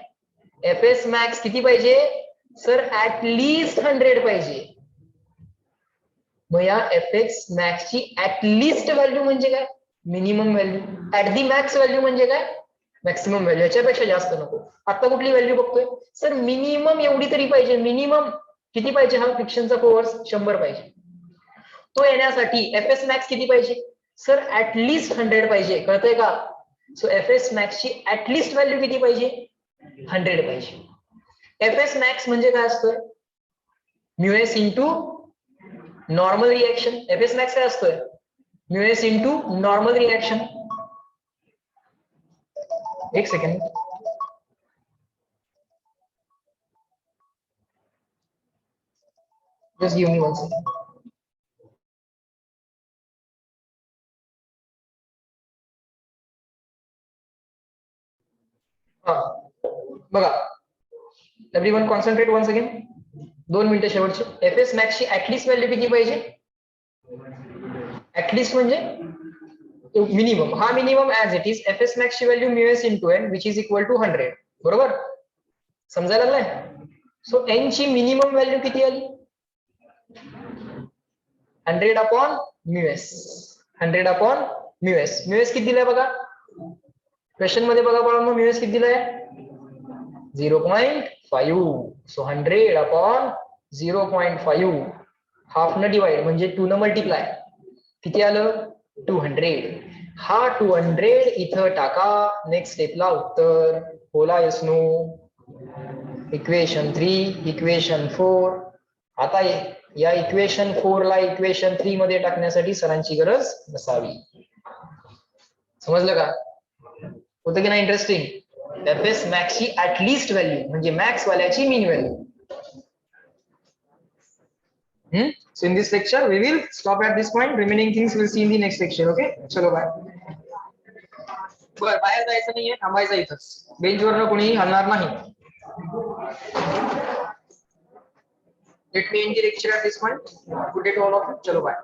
S1: एफएस मॅक्स किती पाहिजे सर, ऍटलीस्ट 100 पाहिजे. मग या एफएक्स मॅक्स ची ऍटलीस्ट व्हॅल्यू म्हणजे काय, minimum value. At the max value म्हणजे काय, मॅक्सिमम व्हॅल्यू, याच्यापेक्षा जास्त नको. आता कुठली व्हॅल्यू बघतोय सर, मिनिमम एवढी तरी पाहिजे. मिनिमम किती पाहिजे, हा फ्रिक्शनचा फोर्स 100 पाहिजे. तो येण्यासाठी एफएस मॅक्स किती पाहिजे सर, ऍटलीस्ट 100 पाहिजे. कळतंय का? सो एफएस मॅक्स ची ऍटलीस्ट व्हॅल्यू किती पाहिजे, 100 पाहिजे. एफएस मॅक्स म्हणजे काय असतोय, mu S into normal reaction. F S max काय असतोय, म्यूएस इंटू नॉर्मल रिएक्शन. एक second, just give me 1 second. बघा, एव्हरीवन कॉन्सन्ट्रेट 1 सेकंड, 2 मिनिटं शेवटचे. एफएस मॅक्स ची ऍटलीस्ट व्हॅल्यू किती पाहिजे, ऍटलीस्ट म्हणजे मिनिमम, हा minimum as it is. F S max ची value mu S into N which is equal to 100, बरोबर. समजायला लागलाय? सो एन ची मिनिमम व्हॅल्यू किती आली, 100 upon mu s. 100 upon mu s. Mu s किती दिलाय बघा क्वेश्चन मध्ये, बघा बाळांनो, म्यूएस किती दिलाय, 0.5. सो 100 अपॉन 0.5, हाफ न डिवाइड म्हणजे 2 न मल्टिप्लाय, किती आलं 200. हा 200 इथं टाका, नेक्स्ट स्टेपला उत्तर बोला, येस नो. Equation 3, equation 4. आता या इक्वेशन 4 ला इक्वेशन 3 मध्ये टाकण्यासाठी सरांची गरज नसावी. समजलं का? होतं की नाही इंटरेस्टिंग? एफएस मॅक्स ची ऍटलीस्ट व्हॅल्यू म्हणजे मॅक्स वाल्याची mean value. So in this lecture we will stop at this point. Remaining things we'll see in the next lecture. Okay? चलो बाय. बरं, बाहेर जायचं नाहीये, थांबायचं इथंच. बेंचवरनं कोणीही हलणार नाही. Let me end the lecture at this point. Good day to all of you. Chalo bye.